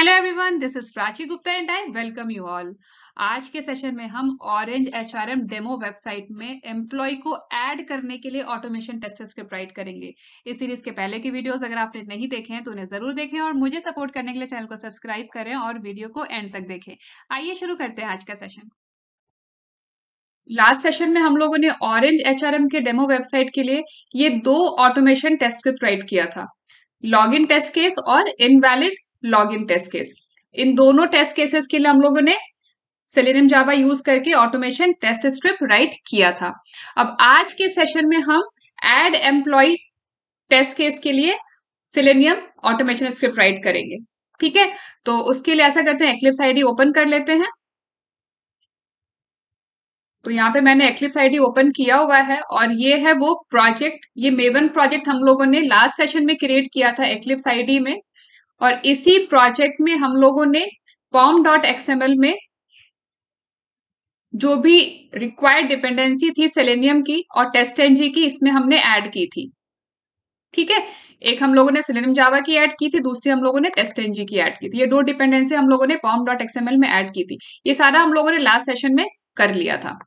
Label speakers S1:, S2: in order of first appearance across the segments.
S1: Hello everyone, this is Prachi Gupta and I welcome you all. आज के session में हम ऑरेंज एचआरएम डेमो वेबसाइट में एम्प्लॉय को ऐड करने के लिए ऑटोमेशन टेस्ट स्क्रिप्ट राइट करेंगे। इस सीरीज के पहले की वीडियोस अगर आपने नहीं देखे हैं तो उन्हें जरूर देखें और मुझे सपोर्ट करने के लिए चैनल को सब्सक्राइब करें और वीडियो को एंड तक देखें। आइए शुरू करते हैं आज का सेशन। लास्ट सेशन में हम लोगों ने ऑरेंज एचआरएम के डेमो वेबसाइट के लिए ये दो ऑटोमेशन टेस्ट स्क्रिप्ट राइट किया था, लॉगिन टेस्ट केस और इनवैलिड लॉगिन टेस्ट केस। इन दोनों टेस्ट केसेस के लिए हम लोगों ने सेलेनियम जावा यूज करके ऑटोमेशन टेस्ट स्क्रिप्ट राइट किया था। अब आज के सेशन में हम एड एम्प्लॉय टेस्ट केस के लिए सेलेनियम ऑटोमेशन स्क्रिप्ट राइट करेंगे। ठीक है, तो उसके लिए ऐसा करते हैं, एक्लिप्स आईडी ओपन कर लेते हैं। तो यहाँ पे मैंने एक्लिप्स आईडी ओपन किया हुआ है और ये है वो प्रोजेक्ट, ये मेवन प्रोजेक्ट हम लोगों ने लास्ट सेशन में क्रिएट किया था एक्लिप्स आईडी में। और इसी प्रोजेक्ट में हम लोगों ने pom.xml में जो भी रिक्वायर्ड डिपेंडेंसी थी सेलेनियम की और टेस्टएनजी की, इसमें हमने ऐड की थी। ठीक है, एक हम लोगों ने सेलेनियम जावा की ऐड की थी, दूसरी हम लोगों ने टेस्टएनजी की ऐड की थी। ये दो डिपेंडेंसी हम लोगों ने pom.xml में ऐड की थी। ये सारा हम लोगों ने लास्ट सेशन में कर लिया था।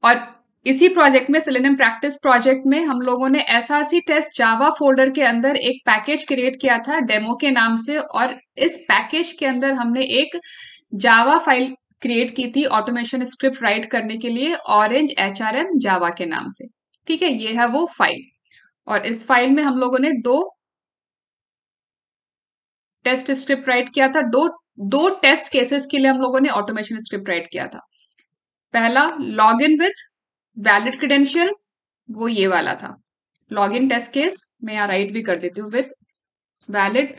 S1: और इसी प्रोजेक्ट में, सेलेनियम प्रैक्टिस प्रोजेक्ट में, हम लोगों ने एसआरसी टेस्ट जावा फोल्डर के अंदर एक पैकेज क्रिएट किया था डेमो के नाम से। और इस पैकेज के अंदर हमने एक जावा फाइल क्रिएट की थी ऑटोमेशन स्क्रिप्ट राइट करने के लिए, ऑरेंज एचआरएम जावा के नाम से। ठीक है, ये है वो फाइल। और इस फाइल में हम लोगों ने दो टेस्ट स्क्रिप्ट राइट किया था। दो टेस्ट केसेस के लिए हम लोगों ने ऑटोमेशन स्क्रिप्ट राइट किया था। पहला, log in with valid credential, वो ये वाला था लॉगिन टेस्ट केस। मैं यहाँ राइट भी कर देती हूँ, विथ वैलिड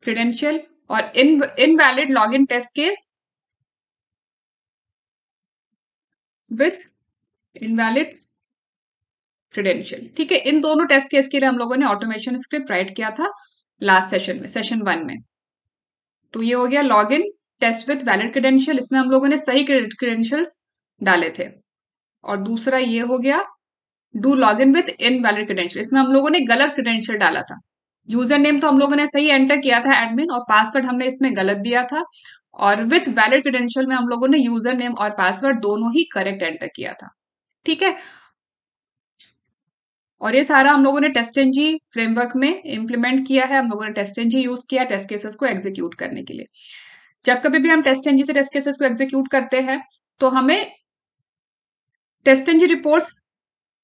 S1: क्रेडेंशियल। और invalid login test case with invalid credential. ठीक है, इन दोनों टेस्ट केस के लिए हम लोगों ने ऑटोमेशन स्क्रिप्ट राइट किया था लास्ट सेशन में, सेशन 1 में। तो ये हो गया login test with valid credential, इसमें हम लोगों ने सही क्रेडेंशियल्स डाले थे। और दूसरा ये हो गया do log in with invalid credential, इसमें हम लोगों ने गलत क्रेडेंशियल डाला था। यूजर नेम तो हम लोगों ने सही एंटर किया था एडमिन, और पासवर्ड हमने इसमें गलत दिया था। और विथ वैलिड क्रेडेंशियल में हम लोगों ने यूजर नेम और पासवर्ड दोनों ही करेक्ट एंटर किया था। ठीक है, और ये सारा हम लोगों ने टेस्टएनजी फ्रेमवर्क में इंप्लीमेंट किया है। हम लोगों ने टेस्टएनजी यूज किया टेस्ट केसेस को एग्जीक्यूट करने के लिए। जब कभी भी हम टेस्टएनजी से टेस्ट केसेस को एग्जीक्यूट करते हैं तो हमें टेस्टएनजी रिपोर्ट्स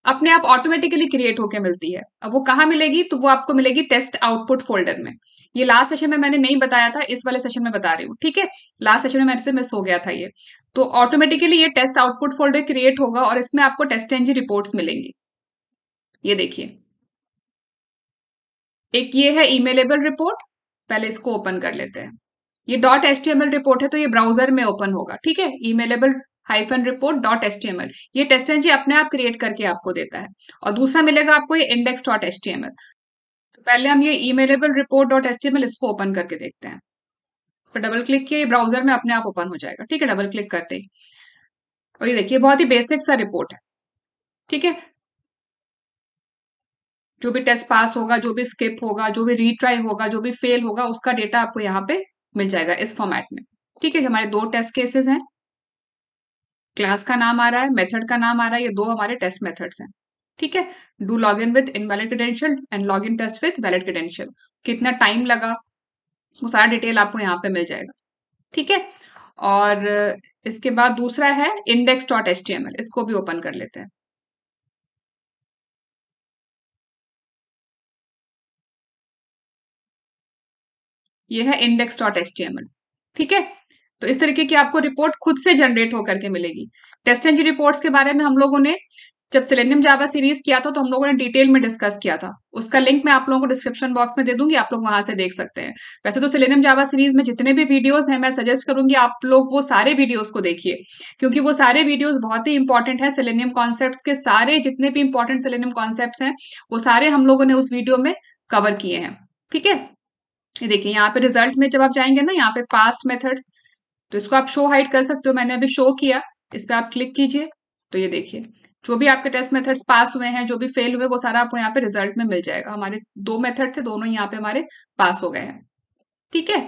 S1: अपने आप ऑटोमेटिकली क्रिएट होकर मिलती है। अब वो कहाँ मिलेगी, तो वो आपको मिलेगी टेस्ट आउटपुट फोल्डर में। ये लास्ट सेशन में मैंने नहीं बताया था, इस वाले सेशन में बता रही हूँ। ठीक है, लास्ट सेशन में मेरे से मिस हो गया था ये। तो ऑटोमेटिकली ये टेस्ट आउटपुट फोल्डर क्रिएट होगा और इसमें आपको टेस्टएनजी रिपोर्ट्स मिलेंगी। ये देखिए, एक ये है ईमेलेबल रिपोर्ट, पहले इसको ओपन कर लेते हैं। ये .html रिपोर्ट है तो ये ब्राउजर में ओपन होगा। ठीक है, ईमेलेबल -report.html, ये टेस्टएनजी अपने आप क्रिएट करके आपको देता है। और दूसरा मिलेगा आपको ये index.html। तो पहले हम ये ईमेलेबल report.html इसको ओपन करके देखते हैं। इस पर डबल क्लिक किया, ये ब्राउजर में अपने आप ओपन हो जाएगा। ठीक है, डबल क्लिक करते ही, और ये देखिए बहुत ही बेसिक सा रिपोर्ट है। ठीक है, जो भी टेस्ट पास होगा, जो भी स्किप होगा, जो भी रीट्राई होगा, जो भी फेल होगा, उसका डेटा आपको यहाँ पे मिल जाएगा इस फॉर्मेट में। ठीक है, हमारे दो टेस्ट केसेस हैं, क्लास का नाम आ रहा है, मेथड का नाम आ रहा है, ये दो हमारे टेस्ट मेथड्स हैं। ठीक है, do log in with invalid credential and log in test with valid credential. कितना टाइम लगा, वो सारा डिटेल आपको यहाँ पे मिल जाएगा। ठीक है, और इसके बाद दूसरा है index.html, इसको भी ओपन कर लेते हैं। ये है index.html। ठीक है, तो इस तरीके की आपको रिपोर्ट खुद से जनरेट होकर के मिलेगी। टेस्टएनजी रिपोर्ट्स के बारे में हम लोगों ने जब सेलेनियम जावा सीरीज किया था तो हम लोगों ने डिटेल में डिस्कस किया था। उसका लिंक मैं आप लोगों को डिस्क्रिप्शन बॉक्स में दे दूंगी, आप लोग वहां से देख सकते हैं। वैसे तो सेलेनियम जावा सीरीज में जितने भी वीडियोस हैं, मैं सजेस्ट करूंगी आप लोग वो सारे वीडियोस को देखिए, क्योंकि वो सारे वीडियोस बहुत ही इंपॉर्टेंट है। सेलेनियम कॉन्सेप्ट्स के सारे जितने भी इंपॉर्टेंट सेलेनियम कॉन्सेप्ट्स हैं, वो सारे हम लोगों ने उस वीडियो में कवर किए हैं। ठीक है, ये देखिए यहाँ पे रिजल्ट में जब आप जाएंगे ना, यहाँ पे पास्ट मेथड्स, तो इसको आप शो हाइड कर सकते हो। मैंने अभी शो किया, इस पे आप क्लिक कीजिए तो ये देखिए जो भी आपके टेस्ट मेथड्स पास हुए हैं, जो भी फेल हुए, वो सारा आपको यहाँ पे रिजल्ट में मिल जाएगा। हमारे 2 मेथड थे, दोनों यहाँ पे हमारे पास हो गए हैं। ठीक है।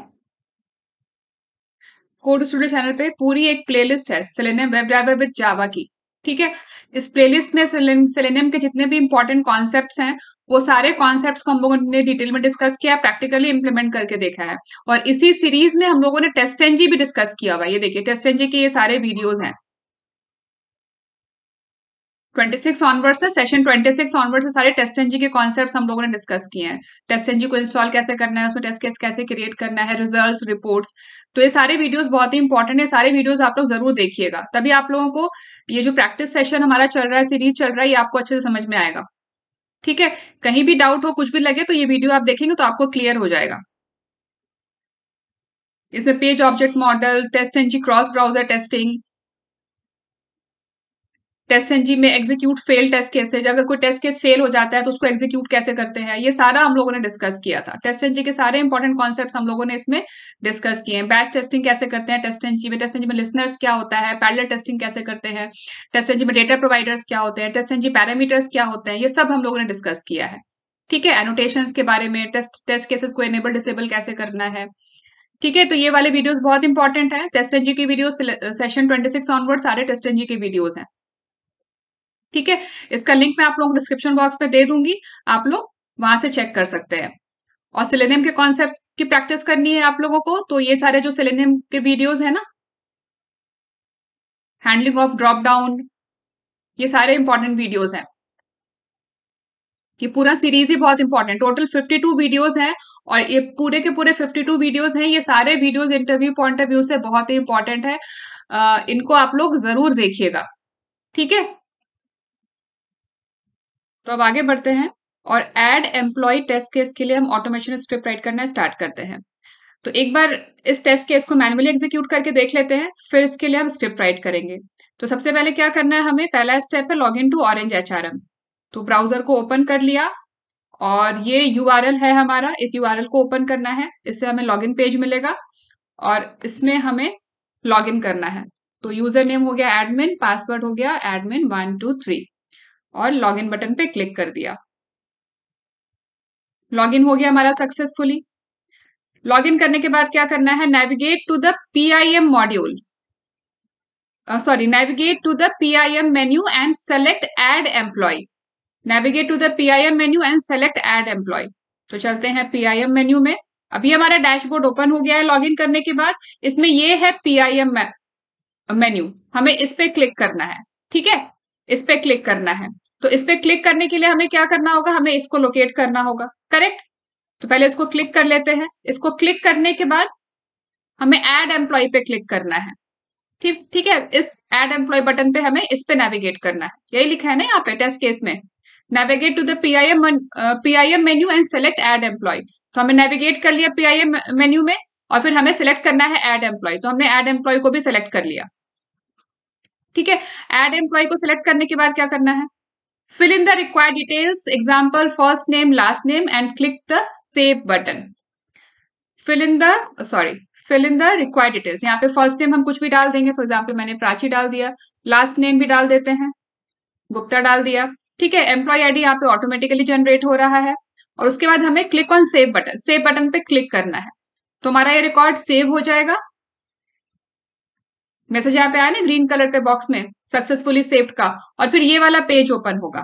S1: कोड स्टूडियो चैनल पे पूरी एक प्लेलिस्ट है selenium web driver with Java की। ठीक है। इस प्लेलिस्ट में सेलेनियम के जितने भी इंपॉर्टेंट कॉन्सेप्ट्स हैं, वो सारे कॉन्सेप्ट्स को हम लोगों ने डिटेल में डिस्कस किया, प्रैक्टिकली इंप्लीमेंट करके देखा है। और इसी सीरीज में हम लोगों ने टेस्ट एनजी भी डिस्कस किया हुआ है। ये देखिए टेस्ट एनजी के ये सारे वीडियोज हैं। 26 ऑनवर्ड से सेशन 26 ऑनवर्ड से सारे टेस्ट एनजी के कॉन्सेप्ट्स हम लोगों ने डिस्कस किए हैं। टेस्ट एनजी को इंस्टॉल कैसे करना है, उसमें टेस्ट केस कैसे क्रिएट करना है, रिजल्ट्स, रिपोर्ट्स। तो ये सारे वीडियोस बहुत ही इंपॉर्टेंट है, सारे वीडियोस आप लोग जरूर देखिएगा, तभी आप लोगों को ये जो प्रैक्टिस सेशन हमारा चल रहा है, सीरीज चल रहा है, ये आपको अच्छे से समझ में आएगा। ठीक है। कहीं भी डाउट हो, कुछ भी लगे, तो ये वीडियो आप देखेंगे तो आपको क्लियर हो जाएगा। इसमें page object model, test NG cross browser testing, test NG में एग्जीक्यूट फेल टेस्ट केसेज, अगर कोई टेस्ट केस फेल हो जाता है तो उसको एग्जीक्यूट कैसे करते हैं, ये सारा हम लोगों ने डिस्कस किया था। टेस्ट एनजी के सारे इंपॉर्टेंट कॉन्सेप्ट्स हम लोगों ने इसमें डिस्कस किए हैं। बैच टेस्टिंग कैसे करते हैं टेस्ट एनजी में लिसनर्स क्या होता है, पैरेलल टेस्टिंग कैसे करते हैं, टेस्ट एनजी में डेटा प्रोवाइडर्स क्या होते हैं, टेस्ट एनजी पैरामीटर्स क्या होते हैं, ये सब हम लोगों ने डिस्कस किया है। ठीक है। एनोटेशंस के बारे में, टेस्ट केसेस को एनेबल डिसेबल कैसे करना है। ठीक है। तो ये वाले वीडियोस बहुत इंपॉर्टेंट है। टेस्ट एनजी की वीडियो सेशन 26 ऑनवर्ड सारे टेस्ट एनजी के वीडियोस हैं। ठीक है। इसका लिंक मैं आप लोगों को डिस्क्रिप्शन बॉक्स में दे दूंगी, आप लोग वहां से चेक कर सकते हैं। और सेलेनियम के कॉन्सेप्ट की प्रैक्टिस करनी है आप लोगों को, तो ये सारे जो सेलेनियम के वीडियोस है ना, हैंडलिंग ऑफ ड्रॉप डाउन, ये सारे इंपॉर्टेंट वीडियोस हैं। ये पूरा सीरीज ही बहुत इंपॉर्टेंट, टोटल 52 वीडियोस हैं। और ये पूरे के पूरे 52 वीडियोस हैं, ये सारे videos interview point of view से बहुत ही इंपॉर्टेंट है। इनको आप लोग जरूर देखिएगा। ठीक है। तो अब आगे बढ़ते हैं और एड एम्प्लॉय टेस्ट केस के लिए हम ऑटोमेशन स्क्रिप्ट राइट करना स्टार्ट करते हैं। तो एक बार इस टेस्ट केस को मैन्युअली एग्जीक्यूट करके देख लेते हैं, फिर इसके लिए हम स्क्रिप्ट राइट करेंगे। तो सबसे पहले क्या करना है, हमें पहला स्टेप है log in to Orange HRM. तो ब्राउजर को ओपन कर लिया और ये यूआरएल है हमारा, इस यूआरएल को ओपन करना है, इससे हमें लॉगिन पेज मिलेगा और इसमें हमें लॉगिन करना है। तो यूजर नेम हो गया एडमिन, पासवर्ड हो गया एडमिन 123 और लॉगिन बटन पे क्लिक कर दिया। लॉगिन हो गया हमारा सक्सेसफुली। लॉगिन करने के बाद क्या करना है, navigate to the PIM module, navigate to the PIM menu and select add employee. Navigate to the PIM menu and select add employee. तो चलते हैं पीआईएम मेन्यू में। अभी हमारा डैशबोर्ड ओपन हो गया है लॉगिन करने के बाद। इसमें ये है पीआईएम मेन्यू, हमें इस पे क्लिक करना है। ठीक है। इस पे क्लिक करना है। तो इस पे क्लिक करने के लिए हमें क्या करना होगा, हमें इसको लोकेट करना होगा। करेक्ट। तो पहले इसको क्लिक कर लेते हैं। इसको क्लिक करने के बाद हमें एड एम्प्लॉय पे क्लिक करना है। ठीक ठीक है। इस एड एम्प्लॉय बटन पे हमें इस पे नेविगेट करना है, यही लिखा है ना यहाँ पे टेस्ट केस में, navigate to the PIM menu and select add employee. तो हमें नेविगेट कर लिया पीआईएम मेन्यू में और फिर हमें सेलेक्ट करना है एड एम्प्लॉय। तो हमने एड एम्प्लॉय को भी सेलेक्ट कर लिया। ठीक है। एड एम्प्लॉय को सिलेक्ट करने के बाद क्या करना है, fill in the required details, example first name last name and click the save button. Fill in the required details, यहाँ पे फर्स्ट नेम हम कुछ भी डाल देंगे, फॉर एग्जाम्पल मैंने प्राची डाल दिया, लास्ट नेम भी डाल देते हैं, गुप्ता डाल दिया। ठीक है। एम्प्लॉय आईडी यहाँ पे ऑटोमेटिकली जनरेट हो रहा है और उसके बाद हमें क्लिक ऑन सेव बटन पे क्लिक करना है। तो हमारा ये रिकॉर्ड सेव हो जाएगा। मैसेज यहाँ पे आया ना ग्रीन कलर के बॉक्स में, सक्सेसफुली सेव्ड का, और फिर ये वाला पेज ओपन होगा।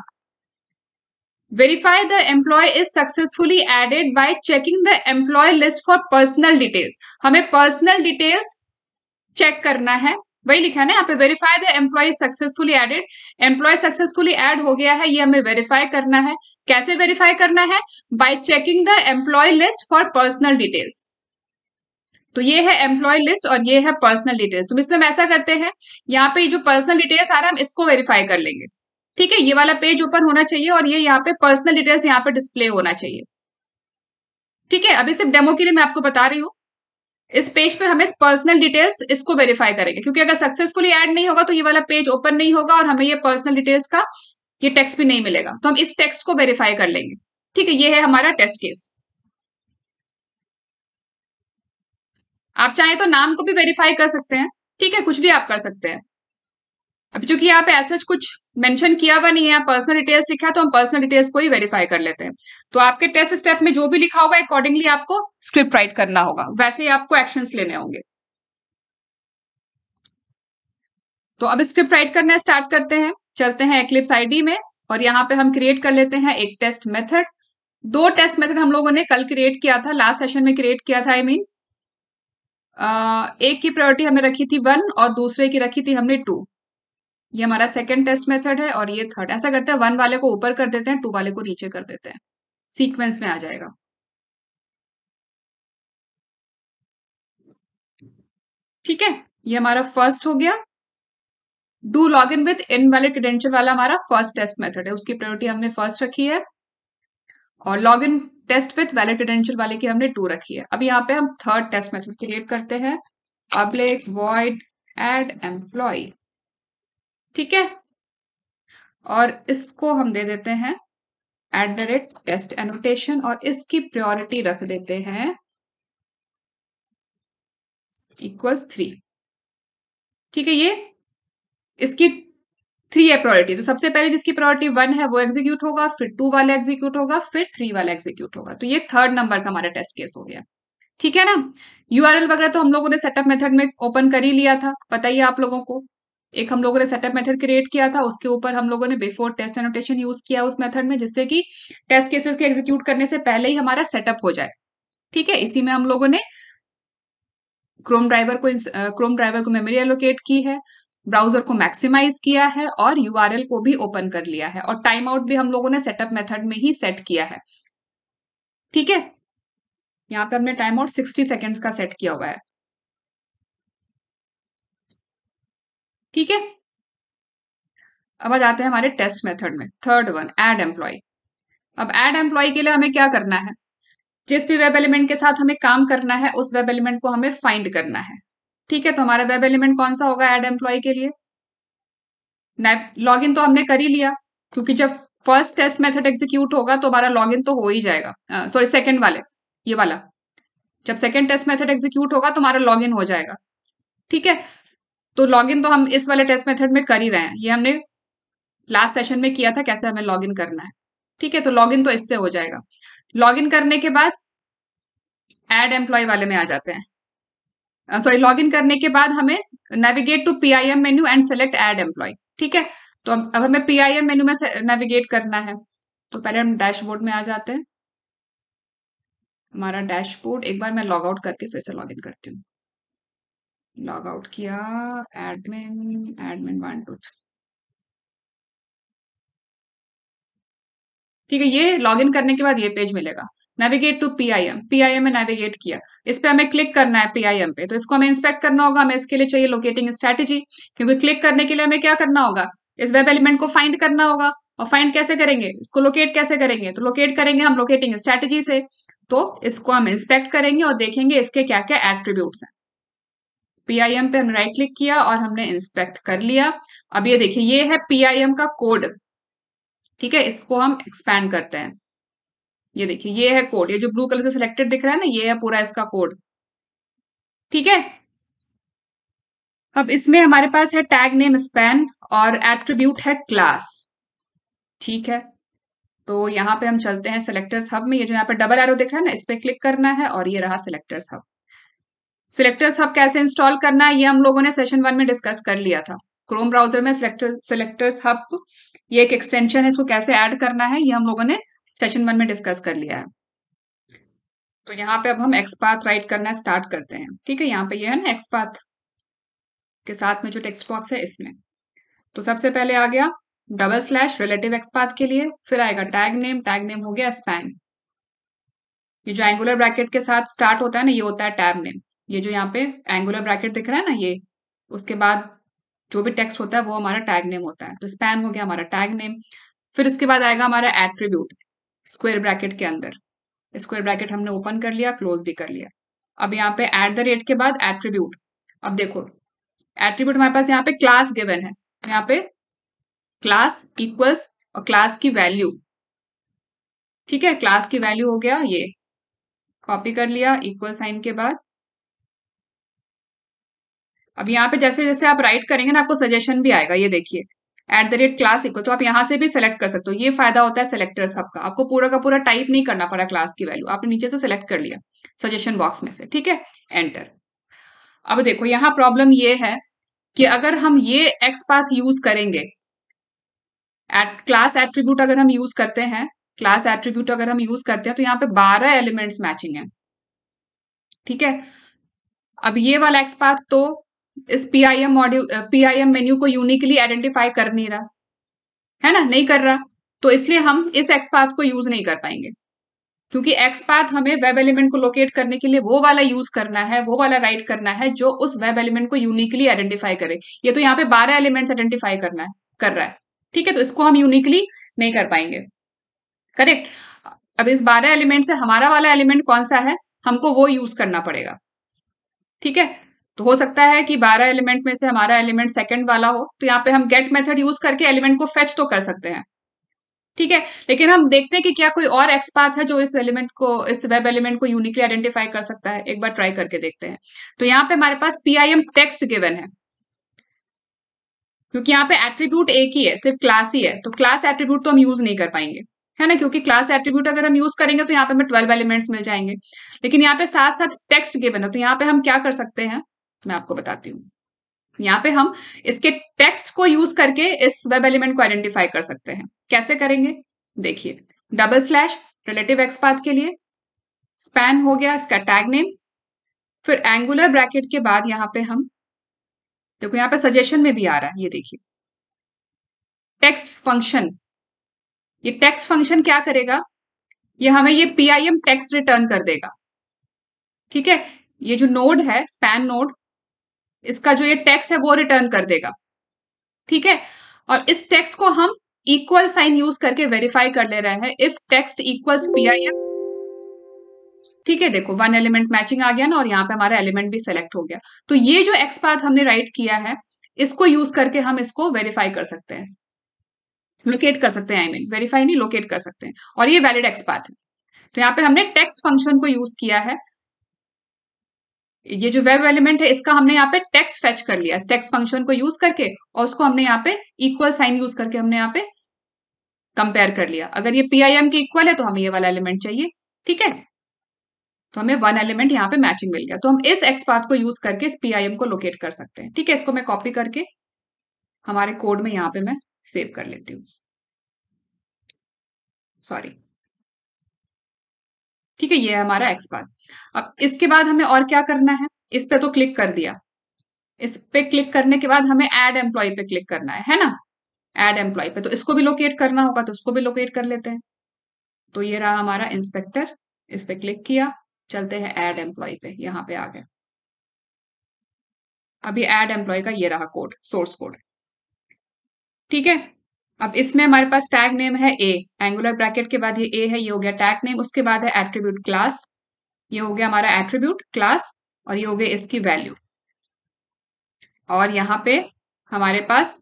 S1: Verify the employee is successfully added by checking the employee list for personal details. हमें पर्सनल डिटेल्स चेक करना है, वही लिखा है ना यहाँ पे, verify the employee successfully added. Employee successfully add हो गया है, ये हमें वेरीफाई करना है। कैसे वेरीफाई करना है, by checking the employee list for personal details. तो ये है एम्प्लॉय लिस्ट और ये है पर्सनल डिटेल्स। तो इसमें हम ऐसा करते हैं, यहाँ पे जो पर्सनल डिटेल्स आ रहा है हम इसको वेरीफाई कर लेंगे। ठीक है। ये वाला पेज ओपन होना चाहिए और ये यहाँ पे पर्सनल डिटेल्स यहाँ पे डिस्प्ले होना चाहिए। ठीक है। अभी सिर्फ डेमो के लिए मैं आपको बता रही हूँ, इस पेज पे हमें पर्सनल डिटेल्स इसको वेरीफाई करेंगे, क्योंकि अगर सक्सेसफुली ऐड नहीं होगा तो ये वाला पेज ओपन नहीं होगा और हमें ये पर्सनल डिटेल्स का ये टेक्स्ट भी नहीं मिलेगा। तो हम इस टेक्स्ट को वेरीफाई कर लेंगे। ठीक है। ये है हमारा टेस्ट केस। आप चाहें तो नाम को भी वेरीफाई कर सकते हैं। ठीक है। कुछ भी आप कर सकते हैं। अब चूंकि यहाँ पे ऐसा कुछ मेंशन किया हुआ नहीं है, पर्सनल डिटेल्स लिखा है, तो हम पर्सनल डिटेल्स को ही वेरीफाई कर लेते हैं। तो आपके टेस्ट स्टेप में जो भी लिखा होगा अकॉर्डिंगली आपको स्क्रिप्ट राइट करना होगा, वैसे ही आपको एक्शंस लेने होंगे। तो अब स्क्रिप्ट राइट करना स्टार्ट करते हैं। चलते हैं एक्लिप्स आईडी में और यहाँ पे हम क्रिएट कर लेते हैं एक टेस्ट मेथड। दो टेस्ट मेथड हम लोगों ने कल क्रिएट किया था, लास्ट सेशन में क्रिएट किया था। आई मीन एक की प्रायोरिटी हमने रखी थी 1 और दूसरे की रखी थी हमने 2। ये हमारा सेकंड टेस्ट मेथड है और ये थर्ड। ऐसा करते हैं 1 वाले को ऊपर कर देते हैं, 2 वाले को नीचे कर देते हैं, सीक्वेंस में आ जाएगा। ठीक है, ये हमारा फर्स्ट हो गया। Do log in with invalid credential वाला हमारा फर्स्ट टेस्ट मेथड है, उसकी प्रायोरिटी हमने फर्स्ट रखी है। और log in test with valid credential वाले की हमने 2 रखी है। अब यहाँ पे हम थर्ड टेस्ट मेथड क्रिएट करते हैं, पब्लिक वॉइड एड एम्प्लॉय। ठीक है, और इसको हम दे देते हैं @टेस्ट एनोटेशन और इसकी प्रायोरिटी रख देते हैं =3। ठीक है, ये इसकी 3 है प्रायोरिटी। तो सबसे पहले जिसकी प्रायोरिटी 1 है वो एग्जीक्यूट होगा, फिर 2 वाला एग्जीक्यूट होगा, फिर 3 वाला एग्जीक्यूट होगा। तो ये थर्ड नंबर का हमारा टेस्ट केस हो गया। ठीक है ना। यूआरएल वगैरह तो हम लोगों ने सेटअप मेथड में ओपन कर ही लिया था, पता ही है आप लोगों को। एक हम लोगों ने सेटअप मेथड क्रिएट किया था, उसके ऊपर हम लोगों ने बिफोर टेस्ट एनोटेशन यूज किया उस मेथड में, जिससे कि टेस्ट केसेस के एग्जीक्यूट करने से पहले ही हमारा सेटअप हो जाए। ठीक है, इसी में हम लोगों ने क्रोम ड्राइवर को मेमोरी एलोकेट की है, ब्राउजर को मैक्सिमाइज किया है और यूआरएल को भी ओपन कर लिया है, और टाइम आउट भी हम लोगों ने सेटअप मेथड में ही सेट किया है। ठीक है, यहाँ पे हमने टाइम आउट 60 सेकेंड्स का सेट किया हुआ है। ठीक है, अब आ जाते हैं हमारे टेस्ट मेथड में, थर्ड वन ऐड एम्प्लॉय। अब ऐड एम्प्लॉय के लिए हमें क्या करना है, जिस भी वेब एलिमेंट के साथ हमें काम करना है उस वेब एलिमेंट को हमें फाइंड करना है। ठीक है, तो हमारा वेब एलिमेंट कौन सा होगा ऐड एम्प्लॉय के लिए? लॉगिन तो हमने कर ही लिया, क्योंकि जब फर्स्ट टेस्ट मेथड एग्जीक्यूट होगा तो हमारा लॉगिन तो हो ही जाएगा। सॉरी, सेकंड वाले, ये वाला, जब सेकंड टेस्ट मेथड एग्जीक्यूट होगा तो हमारा लॉगिन हो जाएगा। ठीक है, तो लॉगिन तो हम इस वाले टेस्ट मेथड में कर ही रहे हैं, ये हमने लास्ट सेशन में किया था कैसे हमें लॉगिन करना है। ठीक है, तो लॉगिन तो इससे हो जाएगा। लॉगिन करने के बाद ऐड एम्प्लॉय वाले में आ जाते हैं। सॉरी, लॉगिन करने के बाद हमें navigate to PIM menu and select add employee. ठीक है, तो अब हमें पीआईएम मेन्यू में नेविगेट करना है। तो पहले हम डैशबोर्ड में आ जाते हैं। हमारा डैशबोर्ड, एक बार मैं लॉग आउट करके फिर से लॉगिन करती हूँ। लॉग आउट किया, एडमिन एडमिन 1 2 3। ठीक है, ये लॉगिन करने के बाद ये पेज मिलेगा, नेविगेट टू पीआईएम। पीआईएम में नेविगेट किया, इस पे हमें क्लिक करना है पीआईएम पे, तो इसको हमें इंस्पेक्ट करना होगा। हमें इसके लिए चाहिए लोकेटिंग स्ट्रैटेजी, क्योंकि क्लिक करने के लिए हमें क्या करना होगा, इस वेब एलिमेंट को फाइंड करना होगा। और फाइंड कैसे करेंगे, इसको लोकेट कैसे करेंगे, तो लोकेट करेंगे हम लोकेटिंग स्ट्रैटेजी से। तो इसको हम इंस्पेक्ट करेंगे और देखेंगे इसके क्या क्या एट्रीब्यूट्स हैं। पीआईएम पे हमने राइट क्लिक किया और हमने इंस्पेक्ट कर लिया। अब ये देखिए, ये है पीआईएम का कोड। ठीक है, इसको हम एक्सपैंड करते हैं। ये देखिए, ये है कोड, ये जो ब्लू कलर से सिलेक्टेड दिख रहा है ना, ये है पूरा इसका कोड। ठीक है, अब इसमें हमारे पास है टैग नेम स्पैन और एट्रीब्यूट है क्लास। ठीक है, तो यहाँ पे हम चलते हैं सिलेक्टर्स हब में। ये जो यहाँ पे डबल एरो दिख रहा है ना, इस पे क्लिक करना है और ये रहा सिलेक्टर्स हब। सिलेक्टर्स हब कैसे इंस्टॉल करना है ये हम लोगों ने सेशन 1 में डिस्कस कर लिया था। क्रोम ब्राउजर में सिलेक्टर्स हब, ये एक एक्सटेंशन है, इसको कैसे ऐड करना है ये हम लोगों ने सेशन 1 में डिस्कस कर लिया है। तो यहाँ पे अब हम एक्सपाथ राइट करना स्टार्ट करते हैं। ठीक है, यहाँ पे ये है ना एक्सपाथ के साथ में जो टेक्स्ट बॉक्स है इसमें। तो सबसे पहले आ गया डबल स्लैश रिलेटिव एक्सपाथ के लिए, फिर आएगा टैग नेम हो गया स्पैन। ये जो एंगुलर ब्रैकेट के साथ स्टार्ट होता है ना, ये होता है टैब नेम। ये जो यहाँ पे एंगुलर ब्रैकेट दिख रहा है ना, ये उसके बाद जो भी टेक्स्ट होता है वो हमारा टैग नेम होता है। तो स्पैन हो गया हमारा टैग नेम। फिर इसके बाद आएगा हमारा एट्रीब्यूट, स्क्वायर ब्रैकेट के अंदर। स्क्वायर ब्रैकेट हमने ओपन कर लिया, क्लोज भी कर लिया। अब यहाँ पे @ के बाद एट्रीब्यूट। अब देखो, एट्रीब्यूट हमारे पास यहाँ पे क्लास गिवन है, यहाँ पे क्लास इक्वल्स और क्लास की वैल्यू। ठीक है, क्लास की वैल्यू हो गया ये, कॉपी कर लिया इक्वल साइन के बाद। अब यहाँ पे जैसे जैसे आप राइट करेंगे ना, आपको सजेशन भी आएगा, ये देखिए @class इक्वल, तो आप यहाँ से भी सेलेक्ट कर सकते हो। ये फायदा होता है सेलेक्टर्स हब का, आपको पूरा का पूरा टाइप नहीं करना पड़ा क्लास की वैल्यू, आपने नीचे से सेलेक्ट कर लिया सजेशन बॉक्स में से, ठीक है, एंटर। अब देखो यहाँ प्रॉब्लम ये है कि अगर हम ये एक्स पाथ यूज करेंगे, क्लास एट्रीब्यूट अगर हम यूज करते हैं, क्लास एट्रीब्यूट अगर हम यूज करते हैं तो यहाँ पे 12 एलिमेंट्स मैचिंग है, ठीक है। अब ये वाला एक्स पाथ तो इस पीआईएम मॉड्यूल पीआईएम मेन्यू को यूनिकली आइडेंटिफाई कर नहीं रहा है ना, नहीं कर रहा, तो इसलिए हम इस एक्स पाथ को यूज नहीं कर पाएंगे, क्योंकि एक्स पाथ हमें वेब एलिमेंट को लोकेट करने के लिए वो वाला यूज करना है, वो वाला राइट करना है जो उस वेब एलिमेंट को यूनिकली आइडेंटिफाई करे। ये तो यहाँ पे 12 एलिमेंट्स आइडेंटिफाई करना है, कर रहा है, ठीक है, तो इसको हम यूनिकली नहीं कर पाएंगे, करेक्ट। अब इस 12 एलिमेंट से हमारा वाला एलिमेंट कौन सा है, हमको वो यूज करना पड़ेगा, ठीक है। तो हो सकता है कि 12 एलिमेंट में से हमारा एलिमेंट सेकंड वाला हो, तो यहाँ पे हम गेट मेथड यूज करके एलिमेंट को फेच तो कर सकते हैं, ठीक है। लेकिन हम देखते हैं कि क्या कोई और एक्स पाथ है जो इस एलिमेंट को, इस वेब एलिमेंट को यूनिकली आइडेंटिफाई कर सकता है, एक बार ट्राई करके देखते हैं। तो यहाँ पे हमारे पास पीआईएम टेक्स्ट गिवन है, क्योंकि यहाँ पे एट्रीब्यूट एक ही है, सिर्फ क्लास ही है, तो क्लास एट्रीब्यूट तो हम यूज नहीं कर पाएंगे, है ना, क्योंकि क्लास एट्रीब्यूट अगर हम यूज करेंगे तो यहाँ पे हमें 12 एलिमेंट्स मिल जाएंगे। लेकिन यहाँ पे साथ साथ टेक्स्ट गिवन है, तो यहाँ पे हम क्या कर सकते हैं, मैं आपको बताती हूँ। यहाँ पे हम इसके टेक्स्ट को यूज करके इस वेब एलिमेंट को आइडेंटिफाई कर सकते हैं। कैसे करेंगे, देखिए, double slash relative x path के लिए, स्पैन हो गया इसका टैग नेम, फिर एंगुलर ब्रैकेट के बाद यहाँ पे हम, देखो यहाँ पे सजेशन में भी आ रहा है, ये देखिए टेक्स्ट फंक्शन। ये टेक्स्ट फंक्शन क्या करेगा, ये हमें ये पीआईएम टेक्स्ट रिटर्न कर देगा, ठीक है। ये जो नोड है स्पैन नोड, इसका जो ये टेक्स्ट है वो रिटर्न कर देगा, ठीक है। और इस टेक्स्ट को हम इक्वल साइन यूज करके वेरीफाई कर ले रहे हैं, इफ टेक्स्ट इक्वल्स पीआईएम, ठीक है। देखो 1 एलिमेंट मैचिंग आ गया ना, और यहाँ पे हमारा एलिमेंट भी सेलेक्ट हो गया। तो ये जो एक्स पाथ हमने राइट किया है, इसको यूज करके हम इसको वेरीफाई कर सकते हैं, लोकेट कर सकते हैं, आई मीन वेरीफाई नहीं, लोकेट कर सकते हैं, और ये वैलिड एक्स पाथ है। तो यहाँ पे हमने टेक्स्ट फंक्शन को यूज किया है, ये जो वेब एलिमेंट है इसका हमने यहाँ पे टेक्स्ट फेच कर लिया टेक्स्ट फंक्शन को यूज करके, और उसको हमने यहाँ पे इक्वल साइन यूज करके हमने यहाँ पे कंपेयर कर लिया। अगर ये पीआईएम के इक्वल है तो हमें ये वाला एलिमेंट चाहिए, ठीक है। तो हमें 1 एलिमेंट यहाँ पे मैचिंग मिल गया, तो हम इस एक्स पाथ को यूज करके इस पीआईएम को लोकेट कर सकते हैं, ठीक है। इसको मैं कॉपी करके हमारे कोड में यहाँ पे मैं सेव कर लेती हूँ, सॉरी, ठीक है। ये है हमारा एक्स पाथ। अब इसके बाद हमें और क्या करना है, इस पे तो क्लिक कर दिया, इस पे क्लिक करने के बाद हमें ऐड एम्प्लॉय पे क्लिक करना है ना, ऐड एम्प्लॉय पे, तो इसको भी लोकेट करना होगा, तो इसको भी लोकेट कर लेते हैं। तो ये रहा हमारा इंस्पेक्टर, इस पे क्लिक किया, चलते हैं ऐड एम्प्लॉय पे, यहाँ पे आ गए। अभी ऐड एम्प्लॉय का ये रहा कोड, सोर्स कोड, ठीक है। अब इसमें हमारे पास टैग नेम है ए, एंगुलर ब्रैकेट के बाद ये ए है, ये हो गया टैग नेम, उसके बाद है एट्रीब्यूट क्लास, ये हो गया हमारा एट्रीब्यूट क्लास, और ये हो गया इसकी वैल्यू। और यहाँ पे हमारे पास,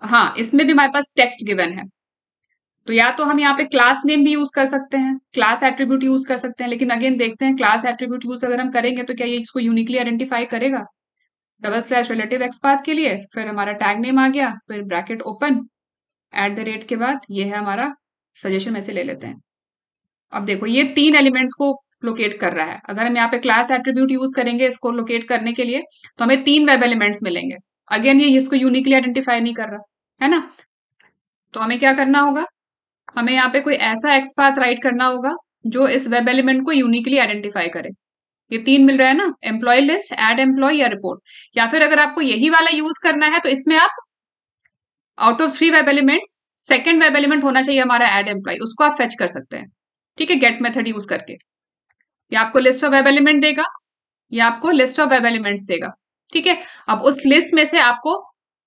S1: हाँ, इसमें भी हमारे पास टेक्स्ट गिवन है, तो या तो हम यहाँ पे क्लास नेम भी यूज कर सकते हैं, क्लास एट्रीब्यूट यूज कर सकते हैं, लेकिन अगेन देखते हैं क्लास एट्रीब्यूट यूज अगर हम करेंगे तो क्या ये इसको यूनिकली आइडेंटिफाई करेगा। Double slash relative x path के लिए, फिर हमारा टैग नेम आ गया, फिर ब्रैकेट ओपन, @ के बाद ये है हमारा सजेशन में से ले लेते हैं। अब देखो ये 3 एलिमेंट्स को लोकेट कर रहा है, अगर हम यहाँ पे क्लास एट्रीब्यूट यूज करेंगे इसको लोकेट करने के लिए, तो हमें 3 वेब एलिमेंट्स मिलेंगे। अगेन ये इसको यूनिकली आइडेंटिफाई नहीं कर रहा है ना, तो हमें क्या करना होगा, हमें यहाँ पे कोई ऐसा एक्स पाथ राइट करना होगा जो इस वेब एलिमेंट को यूनिकली आइडेंटिफाई करे। ये 3 मिल रहा है ना, एम्प्लॉय लिस्ट, ऐड एम्प्लॉय या रिपोर्ट। या फिर अगर आपको यही वाला यूज करना है तो इसमें आप out of 3 web elements second web element होना चाहिए हमारा ऐड एम्प्लॉय, उसको आप फेच कर सकते हैं, ठीक है, गेट मेथड यूज करके। ये आपको लिस्ट ऑफ वेब एलिमेंट देगा, या आपको लिस्ट ऑफ वेब एलिमेंट्स देगा, ठीक है। अब उस लिस्ट में से आपको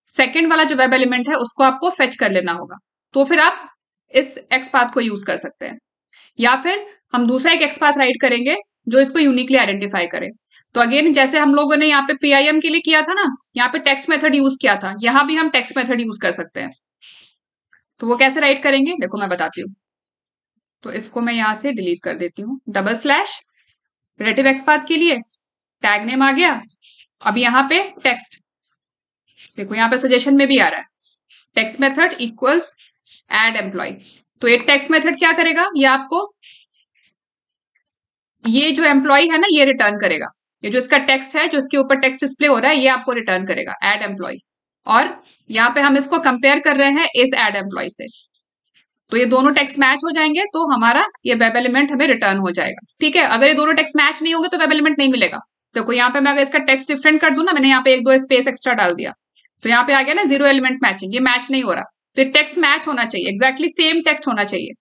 S1: सेकंड वाला जो वेब एलिमेंट है उसको आपको फेच कर लेना होगा, तो फिर आप इस एक्स पाथ को यूज कर सकते हैं। या फिर हम दूसरा एक एक्स पाथ राइट करेंगे जो इसको यूनिकली आइडेंटिफाई करे। तो अगेन जैसे हम लोगों ने यहाँ पे पीआईएम के लिए किया था ना, यहाँ पे टेक्स्ट मेथड यूज किया था, यहाँ भी हम टेक्स्ट मेथड यूज कर सकते हैं। तो वो कैसे राइट करेंगे, देखो मैं बताती हूँ। तो इसको मैं यहाँ से डिलीट कर देती हूँ, double slash relative x path के लिए टैग नेम आ गया, अब यहाँ पे टेक्स्ट, देखो यहाँ पे सजेशन में भी आ रहा है text method equals add employee. तो ये टेक्स्ट मेथड क्या करेगा, ये आपको ये जो एम्प्लॉय है ना ये रिटर्न करेगा। ये जो इसका टेक्स्ट है, जो इसके ऊपर टेक्स्ट डिस्प्ले हो रहा है, ये आपको रिटर्न करेगा एड एम्प्लॉय। और यहाँ पे हम इसको कंपेयर कर रहे हैं इस एड एम्प्लॉय से। तो ये दोनों टेक्स्ट मैच हो जाएंगे तो हमारा ये वेब एलिमेंट हमें रिटर्न हो जाएगा। ठीक है, अगर ये दोनों टेक्स्ट मैच नहीं होंगे तो वेब एलिमेंट नहीं मिलेगा। देखो यहाँ पे मैं अगर इसका टेक्स्ट डिफरेंट कर दूं ना, मैंने यहाँ पे एक दो स्पेस एक्स्ट्रा डाल दिया, तो यहाँ पे आ गया ना जीरो एलिमेंट मैचिंग, ये मैच नहीं हो रहा। तो टेक्स्ट मैच होना चाहिए, एग्जैक्टली सेम टेक्स्ट होना चाहिए,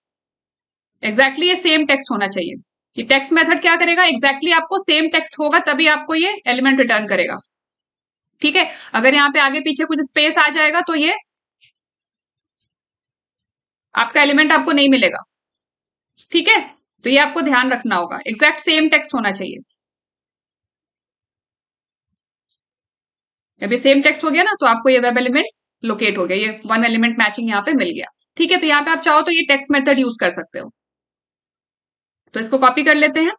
S1: एग्जैक्टली ये सेम टेक्स्ट होना चाहिए। ये टेक्स्ट मेथड क्या करेगा, एग्जैक्टली आपको सेम टेक्स्ट होगा तभी आपको ये एलिमेंट रिटर्न करेगा। ठीक है, अगर यहाँ पे आगे पीछे कुछ स्पेस आ जाएगा तो ये आपका एलिमेंट आपको नहीं मिलेगा। ठीक है, तो ये आपको ध्यान रखना होगा, एग्जैक्ट सेम टेक्स्ट होना चाहिए। अभी सेम टेक्स्ट हो गया ना तो आपको ये वेब एलिमेंट लोकेट हो गया, ये वन एलिमेंट मैचिंग यहाँ पे मिल गया। ठीक है, तो यहाँ पे आप चाहो तो ये टेक्स्ट मेथड यूज कर सकते हो। तो इसको कॉपी कर लेते हैं।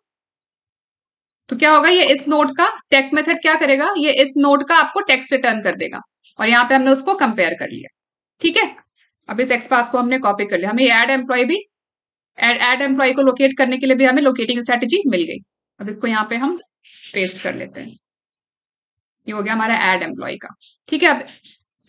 S1: तो क्या होगा, ये इस नोड का टेक्स्ट मेथड क्या करेगा, ये इस नोड का आपको टेक्स्ट रिटर्न कर देगा। और यहाँ पे हमने उसको कंपेयर कर लिया। ठीक है, अब इस एक्स पाथ को हमने कॉपी कर लिया। हमें एड एम्प्लॉय भी एड एम्प्लॉय को लोकेट करने के लिए भी हमें लोकेटिंग स्ट्रेटेजी मिल गई। अब इसको यहाँ पे हम पेस्ट कर लेते हैं। ये हो गया हमारा एड एम्प्लॉय का। ठीक है, अब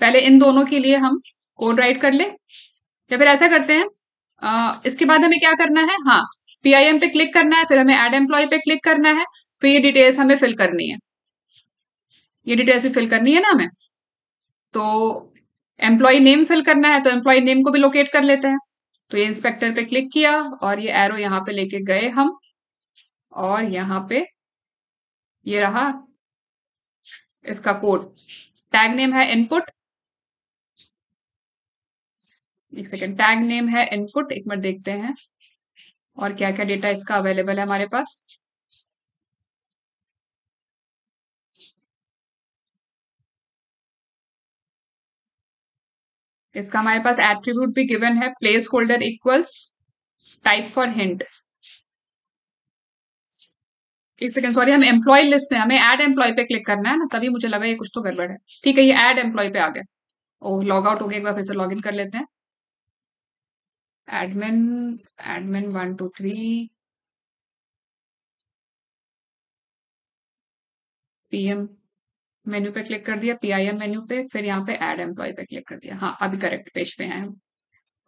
S1: पहले इन दोनों के लिए हम कोड राइट कर ले, या फिर ऐसा करते हैं इसके बाद हमें क्या करना है, हाँ PIM पे क्लिक करना है, फिर हमें एड एम्प्लॉय पे क्लिक करना है, फिर ये डिटेल्स हमें फिल करनी है। ये डिटेल्स भी फिल करनी है ना हमें। तो एम्प्लॉय नेम फिल करना है, तो एम्प्लॉय नेम को भी लोकेट कर लेते हैं। तो ये इंस्पेक्टर पे क्लिक किया और ये एरो यहाँ पे लेके गए हम, और यहाँ पे ये रहा इसका कोड। टैग नेम है इनपुट, एक सेकेंड, टैग नेम है इनपुट, एक बार देखते हैं और क्या क्या डेटा इसका अवेलेबल है हमारे पास। इसका हमारे पास एट्रीब्यूट भी गिवन है, place holder equals type for hint. एक सेकंड, सॉरी, हम एम्प्लॉय लिस्ट में हमें ऐड एम्प्लॉय पे क्लिक करना है ना, तभी मुझे लगा ये कुछ तो गड़बड़ है। ठीक है, ये ऐड एम्प्लॉय पे आ गया। ओ, लॉग आउट हो गया, एक बार फिर से लॉग इन कर लेते हैं। एडमिन एडमिन 1 2 3 PM मेन्यू पे क्लिक कर दिया, PIM मेन्यू पे, फिर यहाँ पे ऐड एम्प्लॉय पे क्लिक कर दिया। हाँ, अभी करेक्ट पेज पे हैं हम।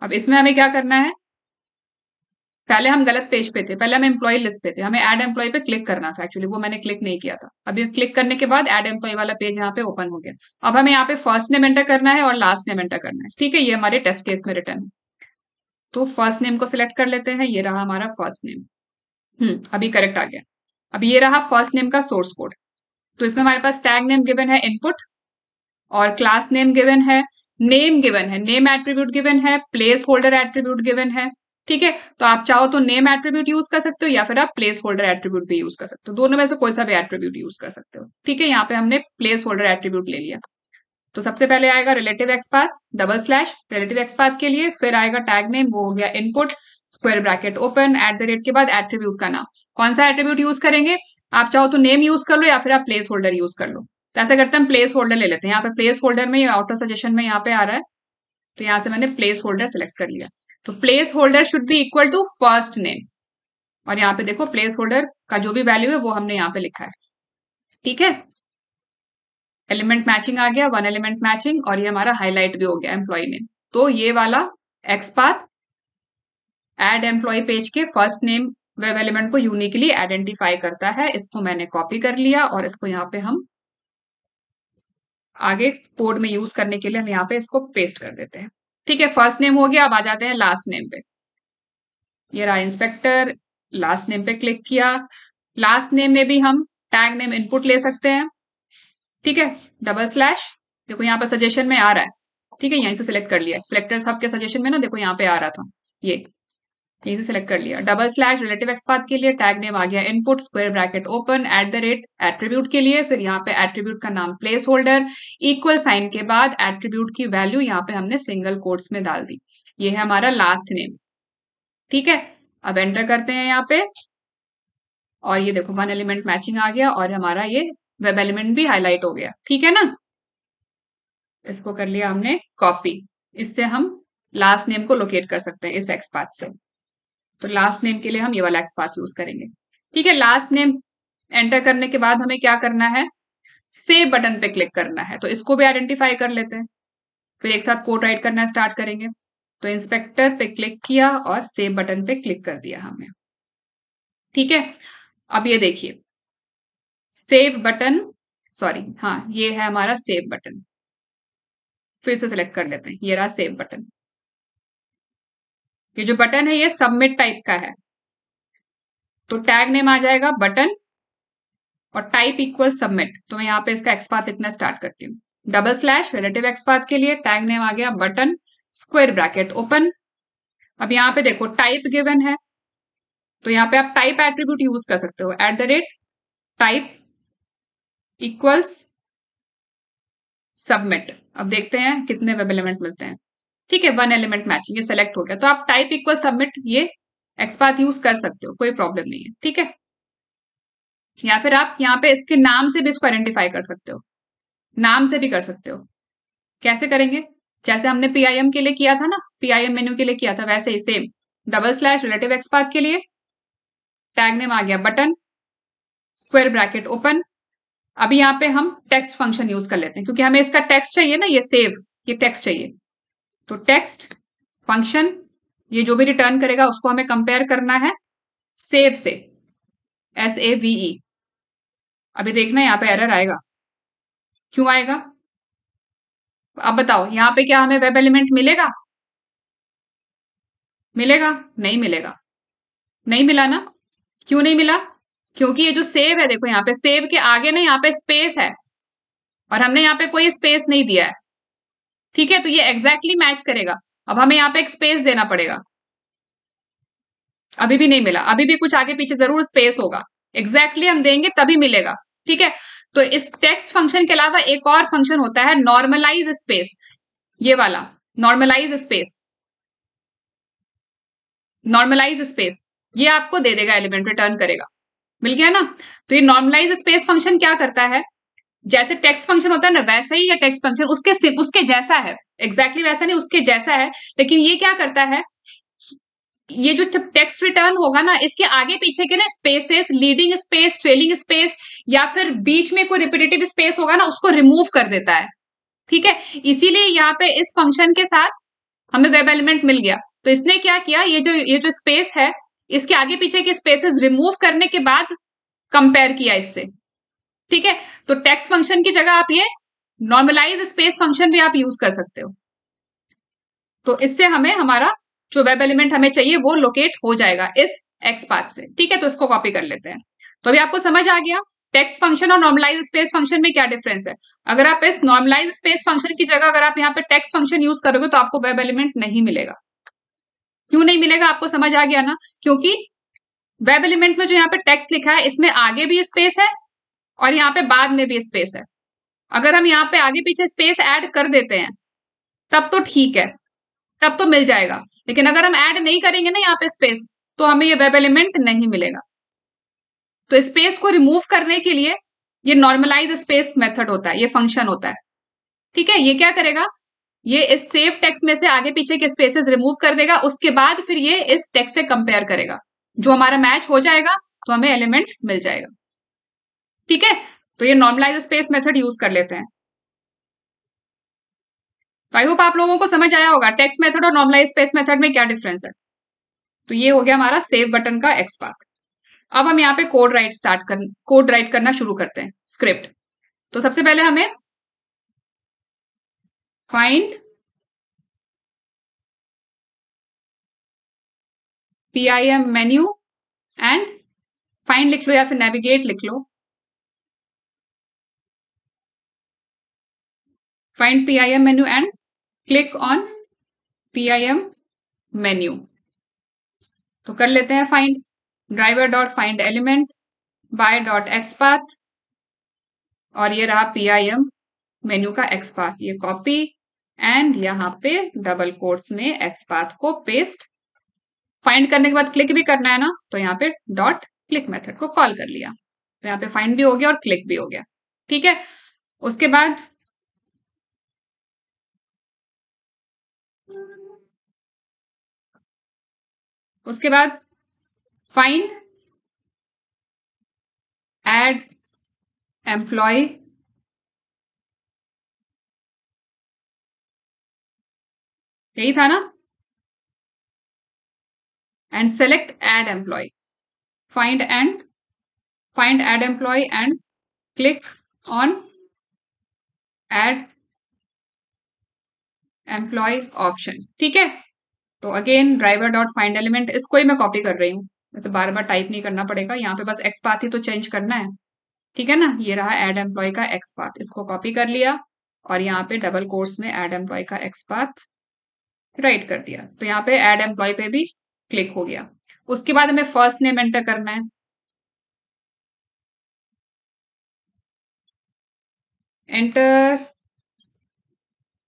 S1: अब इसमें हमें क्या करना है, पहले हम गलत पेज पे थे, पहले हम एम्प्लॉय लिस्ट पे थे, हमें ऐड एम्प्लॉय पे क्लिक करना था, एक्चुअली वो मैंने क्लिक नहीं किया था। अभी क्लिक करने के बाद ऐड एम्प्लॉय वाला पेज यहाँ पे ओपन हो गया। अब हमें यहाँ पे फर्स्ट नेम एंटर करना है और लास्ट नेम एंटर करना है। ठीक है, ये हमारे टेस्ट केस में रिटर्न है। तो फर्स्ट नेम को सिलेक्ट कर लेते हैं, ये रहा हमारा फर्स्ट नेम। अभी करेक्ट आ गया। अब ये रहा फर्स्ट नेम का सोर्स कोड। तो इसमें हमारे पास टैग नेम गिवन है इनपुट, और क्लास नेम गिवन है, नेम गिवन है, नेम एट्रीब्यूट गिवन है, प्लेस होल्डर एट्रीब्यूट गिवन है। ठीक है, तो आप चाहो तो नेम एट्रीब्यूट यूज कर सकते हो, या फिर आप प्लेस होल्डर एट्रीब्यूट भी यूज कर सकते हो, दोनों में से कोई सा भी एट्रीब्यूट यूज कर सकते हो। ठीक है, यहाँ पे हमने प्लेस होल्डर एट्रीब्यूट ले लिया। तो सबसे पहले आएगा relative XPath double slash relative XPath के लिए, फिर आएगा टैग नेम, वो हो गया input, square bracket open, at the rate के बाद एट्रीब्यूट का नाम। कौन सा एट्रीब्यूट यूज करेंगे, आप चाहो तो नेम यूज कर लो या फिर आप प्लेस होल्डर यूज कर लो। तो ऐसा करते हैं, हम प्लेस होल्डर ले लेते हैं। यहाँ पे प्लेस होल्डर में, ऑटो सजेशन में यहाँ पे आ रहा है, तो यहाँ से मैंने प्लेस होल्डर सिलेक्ट कर लिया। तो placeholder should be equal to first name, और यहाँ पे देखो प्लेस होल्डर का जो भी वैल्यू है वो हमने यहाँ पे लिखा है। ठीक है, एलिमेंट मैचिंग आ गया, वन एलिमेंट मैचिंग, और ये हमारा हाईलाइट भी हो गया एम्प्लॉय नेम। तो ये वाला एक्सपाथ एड एम्प्लॉय पेज के फर्स्ट नेम वेब एलिमेंट को यूनिकली आइडेंटिफाई करता है। इसको मैंने कॉपी कर लिया और इसको यहाँ पे हम आगे कोड में यूज करने के लिए हम यहाँ पे इसको पेस्ट कर देते हैं। ठीक है, फर्स्ट नेम हो गया। अब आ जाते हैं लास्ट नेम पे। ये रहा इंस्पेक्टर, लास्ट नेम पे क्लिक किया। लास्ट नेम में भी हम टैग नेम इनपुट ले सकते हैं। ठीक है, डबल स्लैश, देखो यहाँ पर सजेशन में आ रहा है। ठीक है, यहीं से सिलेक्ट कर लिया, सिलेक्टर्स हब के सजेशन में ना, देखो यहाँ पे आ रहा था, ये यहीं से सिलेक्ट कर लिया। डबल स्लैश रिलेटिव एक्सपाथ के लिए टैग नेम आ गया input, square bracket open, at the rate attribute के लिए, फिर यहाँ पे एट्रीब्यूट का नाम प्लेस होल्डर, इक्वल साइन के बाद एट्रीब्यूट की वैल्यू यहाँ पे हमने सिंगल कोट्स में डाल दी। ये है हमारा लास्ट नेम। ठीक है, अब एंटर करते हैं यहाँ पे, और ये देखो वन एलिमेंट मैचिंग आ गया और हमारा ये वेब एलिमेंट भी हाईलाइट हो गया। ठीक है ना। इसको कर लिया हमने कॉपी। इससे हम लास्ट नेम को लोकेट कर सकते हैं इस एक्स पाथ से। तो लास्ट नेम के लिए हम ये वाला एक्स पाथ यूज करेंगे। ठीक है, लास्ट नेम एंटर करने के बाद हमें क्या करना है, सेव बटन पे क्लिक करना है। तो इसको भी आइडेंटिफाई कर लेते हैं, फिर एक साथ कोड राइट करना स्टार्ट करेंगे। तो इंस्पेक्टर पे क्लिक किया और सेव बटन पे क्लिक कर दिया हमने। ठीक है, अब ये देखिए सेव बटन, सॉरी हाँ ये है हमारा सेव बटन। फिर से सिलेक्ट कर लेते हैं, ये रहा सेव बटन। ये जो बटन है ये सबमिट टाइप का है, तो टैग नेम आ जाएगा बटन और टाइप इक्वल सबमिट। तो मैं यहाँ पे इसका एक्सपाथ लिखना स्टार्ट करती हूँ। डबल स्लैश रिलेटिव एक्सपाथ के लिए टैग नेम आ गया बटन, स्क्वायर ब्रैकेट ओपन। अब यहाँ पे देखो टाइप गिवन है, तो यहाँ पे आप टाइप एट्रीब्यूट यूज कर सकते हो, @ टाइप इक्वल्स सबमिट। अब देखते हैं कितने वेब एलिमेंट मिलते हैं। ठीक है, 1 एलिमेंट मैचिंग, ये सेलेक्ट हो गया। तो आप टाइप इक्वल सबमिट ये एक्सपाथ यूज कर सकते हो, कोई प्रॉब्लम नहीं है। ठीक है, या फिर आप यहाँ पे इसके नाम से भी इसको आइडेंटिफाई कर सकते हो, नाम से भी कर सकते हो। कैसे करेंगे, जैसे हमने पीआईएम के लिए किया था ना, पीआईएम मेन्यू के लिए किया था, वैसे ही same double slash relative XPath के लिए टैग नेम आ गया बटन, स्क्वायर ब्रैकेट ओपन। अभी यहाँ पे हम टेक्स्ट फंक्शन यूज कर लेते हैं, क्योंकि हमें इसका टेक्स्ट चाहिए ना, ये सेव, ये टेक्स्ट चाहिए। तो टेक्स्ट फंक्शन ये जो भी रिटर्न करेगा उसको हमें कंपेयर करना है सेव से, SAVE। अभी देखना यहाँ पे एरर आएगा, क्यों आएगा अब बताओ। यहाँ पे क्या हमें वेब एलिमेंट मिलेगा, मिलेगा नहीं मिलेगा, नहीं मिला ना। क्यों नहीं मिला, क्योंकि ये जो सेव है, देखो यहाँ पे सेव के आगे ना यहाँ पे स्पेस है और हमने यहाँ पे कोई स्पेस नहीं दिया है। ठीक है, तो ये एग्जैक्टली मैच करेगा। अब हमें यहाँ पे एक स्पेस देना पड़ेगा, अभी भी नहीं मिला, अभी भी कुछ आगे पीछे जरूर स्पेस होगा, एग्जैक्टली हम देंगे तभी मिलेगा। ठीक है, तो इस टेक्स्ट फंक्शन के अलावा एक और फंक्शन होता है नॉर्मलाइज स्पेस, ये वाला नॉर्मलाइज स्पेस, नॉर्मलाइज स्पेस ये आपको दे देगा, एलिमेंट रिटर्न करेगा। मिल गया ना। तो ये नॉर्मलाइज स्पेस फंक्शन क्या करता है, जैसे टेक्स्ट फंक्शन होता है ना वैसा ही ये टेक्स्ट फंक्शन उसके जैसा है, एग्जैक्टली वैसा नहीं उसके जैसा है। लेकिन ये क्या करता है, ये जो टेक्स्ट रिटर्न होगा ना इसके आगे पीछे के ना spaces, leading space, trailing space या फिर बीच में कोई रिपीटेटिव स्पेस होगा ना उसको रिमूव कर देता है। ठीक है, इसीलिए यहाँ पे इस फंक्शन के साथ हमें वेब एलिमेंट मिल गया। तो इसने क्या किया, ये जो स्पेस है इसके आगे पीछे के स्पेसेस रिमूव करने के बाद कंपेयर किया इससे। ठीक है, तो टेक्स्ट फंक्शन की जगह आप ये नॉर्मलाइज स्पेस फंक्शन भी आप यूज कर सकते हो। तो इससे हमें हमारा जो वेब एलिमेंट हमें चाहिए वो लोकेट हो जाएगा इस एक्स पाथ से। ठीक है, तो इसको कॉपी कर लेते हैं। तो अभी आपको समझ आ गया टेक्स्ट फंक्शन और नॉर्मलाइज स्पेस फंक्शन में क्या डिफरेंस है। अगर आप इस नॉर्मलाइज स्पेस फंक्शन की जगह अगर आप यहाँ पे टेक्स्ट फंक्शन यूज करोगे तो आपको वेब एलिमेंट नहीं मिलेगा। क्यों नहीं मिलेगा, आपको समझ आ गया ना, क्योंकि वेब एलिमेंट में जो यहाँ पे टेक्स्ट लिखा है इसमें आगे भी स्पेस है और यहाँ पे बाद में भी स्पेस है। अगर हम यहाँ पे आगे पीछे स्पेस ऐड कर देते हैं तब तो ठीक है, तब तो मिल जाएगा। लेकिन अगर हम ऐड नहीं करेंगे ना यहाँ पे स्पेस तो हमें ये वेब एलिमेंट नहीं मिलेगा। तो स्पेस को रिमूव करने के लिए ये नॉर्मलाइज स्पेस मेथड होता है, ये फंक्शन होता है। ठीक है, ये क्या करेगा, ये इस सेव टेक्स्ट में से आगे पीछे के स्पेसेस रिमूव कर देगा, उसके बाद फिर ये इस टेक्स्ट से कंपेयर करेगा, जो हमारा मैच हो जाएगा तो हमें एलिमेंट मिल जाएगा। ठीक है, तो ये नॉर्मलाइज स्पेस मेथड यूज कर लेते हैं। तो आई होप आप लोगों को समझ आया होगा टेक्स्ट मेथड और नॉर्मलाइज स्पेस मेथड में क्या डिफरेंस है। तो ये हो गया हमारा सेव बटन का एक्स पाथ। अब हम यहाँ पे कोड राइट करना शुरू करते हैं, स्क्रिप्ट। तो सबसे पहले हमें find PIM menu and find लिख लो या फिर नेविगेट लिख लो, find PIM menu and click on PIM menu. तो कर लेते हैं find driver dot find element by dot XPath, और ये रहा PIM मेन्यू का एक्स पाथ, ये कॉपी एंड यहाँ पे डबल कोट्स में एक्स पाथ को पेस्ट। फाइंड करने के बाद क्लिक भी करना है ना, तो यहाँ पे डॉट क्लिक मेथड को कॉल कर लिया, तो यहाँ पे फाइंड भी हो गया और क्लिक भी हो गया। ठीक है, उसके बाद उसके बाद फाइंड एड एम्प्लॉय, यही था ना, and select add employee, find and find add employee and click on add employee option. ठीक है, तो again driver dot find element, इसको ही मैं कॉपी कर रही हूँ, वैसे बार बार टाइप नहीं करना पड़ेगा, यहाँ पे बस एक्स पाथ ही तो चेंज करना है। ठीक है ना, ये रहा एड एम्प्लॉय का एक्स पाथ, इसको कॉपी कर लिया और यहाँ पे डबल कोर्स में एड एम्प्लॉय का एक्स पाथ राइट कर दिया, तो यहाँ पे एड एम्प्लॉय पे भी क्लिक हो गया। उसके बाद हमें फर्स्ट नेम एंटर करना है, एंटर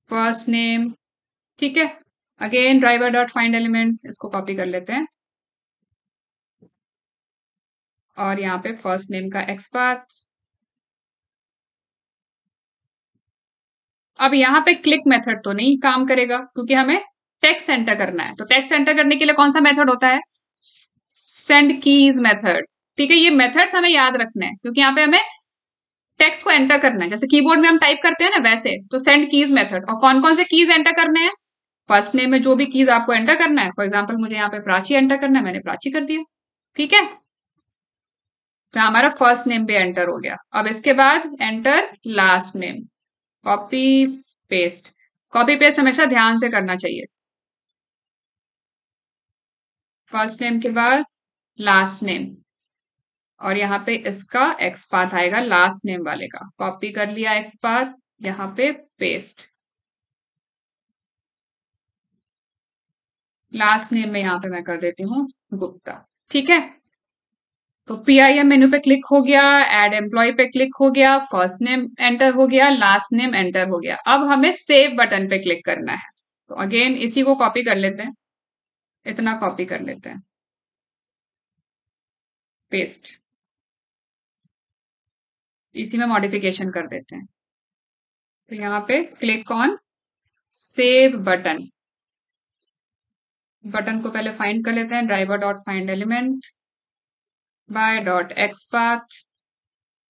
S1: फर्स्ट नेम। ठीक है, again driver dot find element, इसको कॉपी कर लेते हैं और यहाँ पे फर्स्ट नेम का एक्स पाथ। अब यहाँ पे क्लिक मेथड तो नहीं काम करेगा क्योंकि हमें टेक्स्ट एंटर करना है, तो टेक्स्ट एंटर करने के लिए कौन सा मेथड होता है, सेंड कीज मेथड। ठीक है, ये मेथड्स हमें याद रखने हैं क्योंकि यहाँ पे हमें टेक्स्ट को एंटर करना है, जैसे कीबोर्ड में हम टाइप करते हैं ना वैसे, तो सेंड कीज मेथड। और कौन कौन से कीज एंटर करने हैं, फर्स्ट नेम में जो भी कीज आपको एंटर करना है, फॉर एग्जाम्पल मुझे यहाँ पे प्राची एंटर करना है, मैंने प्राची कर दिया। ठीक है, तो हमारा फर्स्ट नेम भी एंटर हो गया। अब इसके बाद enter last name, copy paste. Copy paste हमेशा ध्यान से करना चाहिए, फर्स्ट नेम के बाद लास्ट नेम और यहाँ पे इसका एक्स पाथ आएगा लास्ट नेम वाले का, कॉपी कर लिया एक्स पाथ, यहाँ पे पेस्ट। लास्ट नेम में यहाँ पे मैं कर देती हूँ गुप्ता। ठीक है, तो पीआईएम मेन्यू पे क्लिक हो गया, एड एम्प्लॉय पे क्लिक हो गया, फर्स्ट नेम एंटर हो गया, लास्ट नेम एंटर हो गया। अब हमें सेव बटन पे क्लिक करना है, तो अगेन इसी को कॉपी कर लेते हैं, इतना कॉपी कर लेते हैं, पेस्ट, इसी में मॉडिफिकेशन कर देते हैं। तो यहाँ पे click on save button, button को पहले फाइंड कर लेते हैं, driver dot find element by dot XPath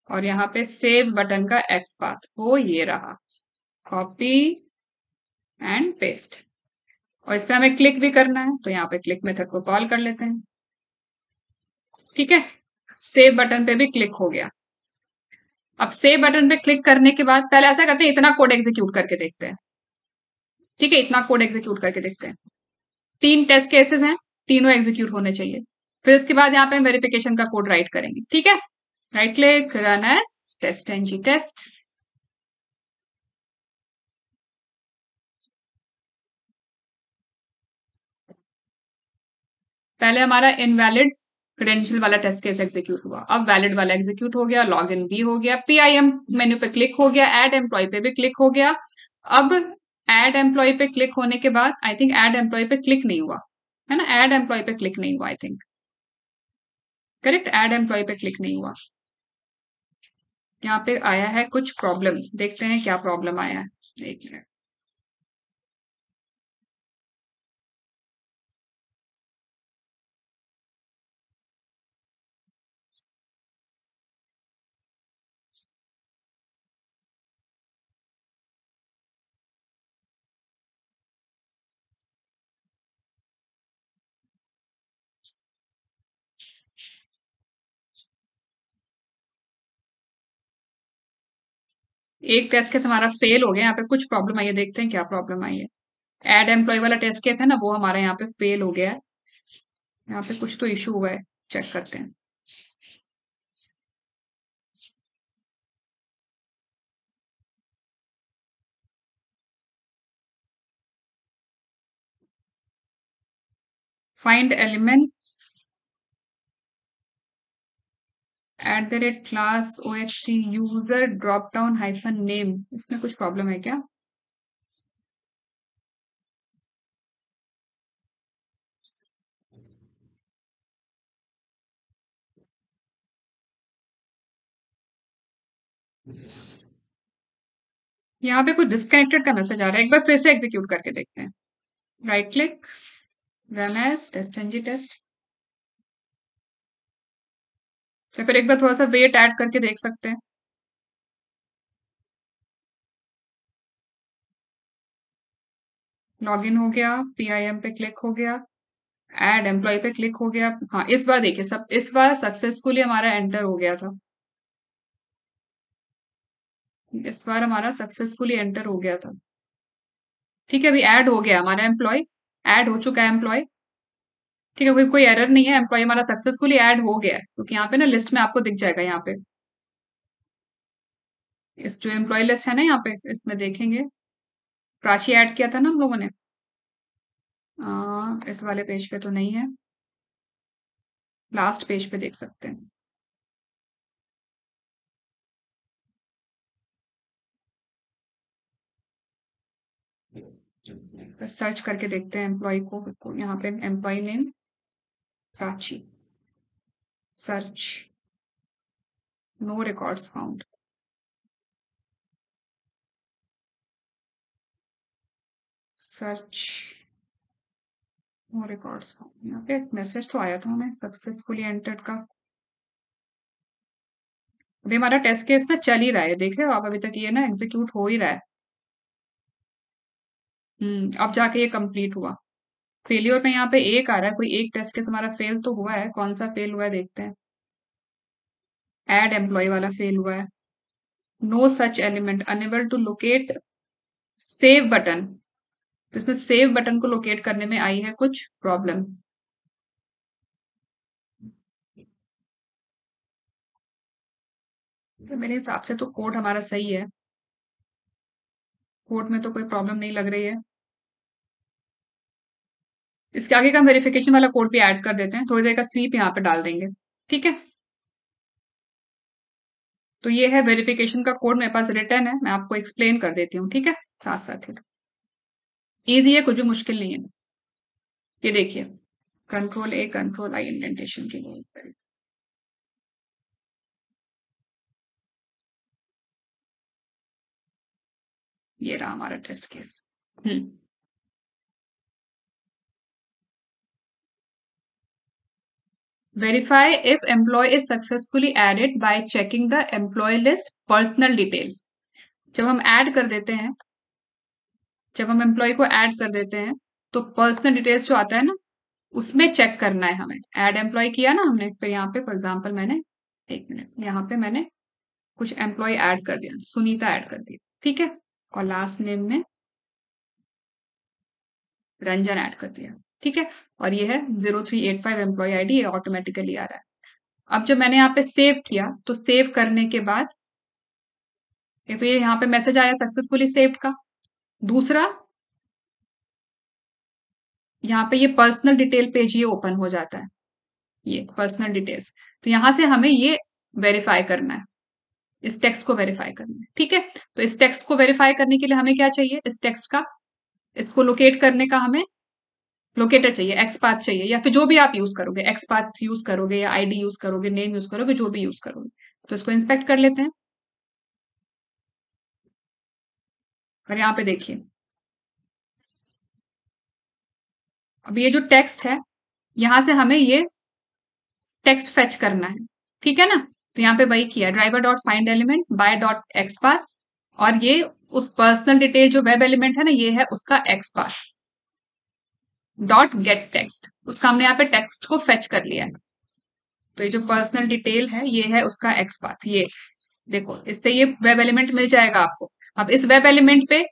S1: और यहाँ पे सेव बटन का एक्स पाथ वो ये रहा, कॉपी एंड पेस्ट। और इस पे हमें क्लिक भी करना है, तो यहाँ पे क्लिक मेथड को कॉल कर लेते हैं। ठीक है, सेव बटन पे भी क्लिक हो गया। अब सेव बटन पे क्लिक करने के बाद पहले ऐसा करते हैं, इतना कोड एग्जीक्यूट करके देखते हैं। ठीक है, इतना कोड एग्जीक्यूट करके देखते हैं, 3 टेस्ट केसेस हैं, तीनों एग्जीक्यूट होने चाहिए। फिर इसके बाद यहाँ पे हम वेरिफिकेशन का कोड राइट करेंगे। ठीक है, right click, run as test NG test. पहले हमारा इनवैलिड क्रेडेंशियल वाला टेस्ट केस एग्जीक्यूट हुआ, अब वैलिड वाला एग्जीक्यूट हो गया, लॉग इन भी हो गया, पीआईएम मेन्यू पे क्लिक हो गया, एड एम्प्लॉय पे भी क्लिक हो गया। अब एड एम्प्लॉय पे क्लिक होने के बाद आई थिंक एड एम्प्लॉय पे क्लिक नहीं हुआ है ना, एड एम्प्लॉय पे क्लिक नहीं हुआ I think, correct, add employee पे क्लिक नहीं हुआ। यहाँ पे आया है कुछ प्रॉब्लम, देखते हैं क्या प्रॉब्लम आया है, एक मिनट। एक टेस्ट केस हमारा फेल हो गया, यहाँ पे कुछ प्रॉब्लम आई है, देखते हैं क्या प्रॉब्लम आई है। एड एम्प्लॉय वाला टेस्ट केस है ना, वो हमारा यहाँ पे फेल हो गया है, यहाँ पे कुछ तो इशू हुआ है, चेक करते हैं। Find element @class oxt user drop down hyphen name, इसमें कुछ प्रॉब्लम है क्या? यहाँ पे कुछ डिस्कनेक्टेड का मैसेज आ रहा है, एक बार फिर से एग्जीक्यूट करके देखते हैं। Right click, run as test NG test, या फिर एक बार थोड़ा सा वेट ऐड करके देख सकते हैं। लॉगिन हो गया, पीआईएम पे क्लिक हो गया, ऐड एम्प्लॉय पे क्लिक हो गया। हाँ, इस बार देखिए, सब इस बार सक्सेसफुली हमारा एंटर हो गया था। इस बार हमारा सक्सेसफुली एंटर हो गया था। ठीक है, अभी ऐड हो गया हमारा एम्प्लॉय, ऐड हो चुका है एम्प्लॉय। ठीक है, कोई एरर नहीं है, एम्प्लॉय हमारा सक्सेसफुली ऐड हो गया है, क्योंकि यहाँ पे ना लिस्ट में आपको दिख जाएगा। यहाँ पे इस जो एम्प्लॉय लिस्ट है ना, यहाँ पे इसमें देखेंगे, प्राची ऐड किया था ना हम लोगों ने। इस वाले पेज पे तो नहीं है, लास्ट पेज पे देख सकते हैं। सर्च करके देखते हैं एम्प्लॉय को, यहाँ पे employee name Prachi, search, no records found, search, no records found. यहाँ पे एक मैसेज तो आया था हमें सक्सेसफुली एंटर्ड का। अभी हमारा टेस्ट केस ना चल ही रहा है, देख रहे हो आप, अभी तक ये ना एग्जीक्यूट हो ही रहा है। अब जाके ये कंप्लीट हुआ। फेलियर में यहाँ पे एक आ रहा है, कोई एक टेस्ट केस हमारा फेल तो हुआ है। कौन सा फेल हुआ है देखते हैं। एड एम्प्लॉय वाला फेल हुआ है। No such element, unable to locate save button, तो इसमें सेव बटन को लोकेट करने में आई है कुछ प्रॉब्लम। तो मेरे हिसाब से तो कोड हमारा सही है, कोड में तो कोई प्रॉब्लम नहीं लग रही है। इसके आगे का हम वेरिफिकेशन वाला कोड भी ऐड कर देते हैं, थोड़ी देर का स्लीप यहाँ पे डाल देंगे। ठीक है, तो ये है वेरिफिकेशन का कोड, मेरे पास रिटर्न है, मैं आपको एक्सप्लेन कर देती हूँ। ठीक है, साथ साथ ही इजी है, कुछ भी मुश्किल नहीं है। ये देखिए, control A control I indentation की लिए, ये रहा हमारा test case. Hmm Verify if employee is successfully added by checking the employee list personal details। जब हम ऐड कर देते हैं, जब हम एम्प्लॉय को ऐड कर देते हैं, तो पर्सनल डिटेल्स जो आता है ना, उसमें चेक करना है हमें। ऐड एम्प्लॉय किया ना हमने, फिर यहाँ पे फॉर एग्जाम्पल मैंने, एक मिनट, यहाँ पे मैंने कुछ एम्प्लॉय ऐड कर दिया, सुनीता ऐड कर दी, ठीक है, और लास्ट नेम में रंजन ऐड कर दिया। ठीक है, और ये है 0385 एम्प्लॉय आईडी, ये ऑटोमेटिकली आ रहा है। अब जब मैंने यहाँ पे सेव किया, तो सेव करने के बाद तो ये यहाँ पे मैसेज आया सक्सेसफुली सेव्ड का। दूसरा, यहाँ पे ये पर्सनल डिटेल पेज ये ओपन हो जाता है, ये पर्सनल डिटेल्स। तो यहाँ से हमें ये वेरीफाई करना है, इस टेक्स्ट को वेरीफाई करना है। ठीक है, तो इस टेक्स्ट को वेरीफाई करने के लिए हमें क्या चाहिए, इस टेक्स्ट का, इसको लोकेट करने का हमें लोकेटर चाहिए, एक्सपाथ चाहिए, या फिर जो भी आप यूज करोगे, एक्सपाथ यूज करोगे या आईडी यूज करोगे, नेम यूज करोगे, जो भी यूज करोगे। तो इसको इंस्पेक्ट कर लेते हैं, और यहाँ पे देखिए, अब ये जो टेक्स्ट है, यहां से हमें ये टेक्स्ट फेच करना है। ठीक है ना, तो यहाँ पे वही किया, driver dot find element by dot XPath, और ये उस पर्सनल डिटेल जो वेब एलिमेंट है ना, ये है उसका एक्सपाथ डॉट गेट टेक्स्ट, उसका हमने यहाँ पे टेक्स्ट को फेच कर लिया है। तो ये जो पर्सनल डिटेल है, ये है उसका एक्सपाथ। ये देखो, इससे ये वेब एलिमेंट मिल जाएगा आपको। अब इस वेब एलिमेंट पे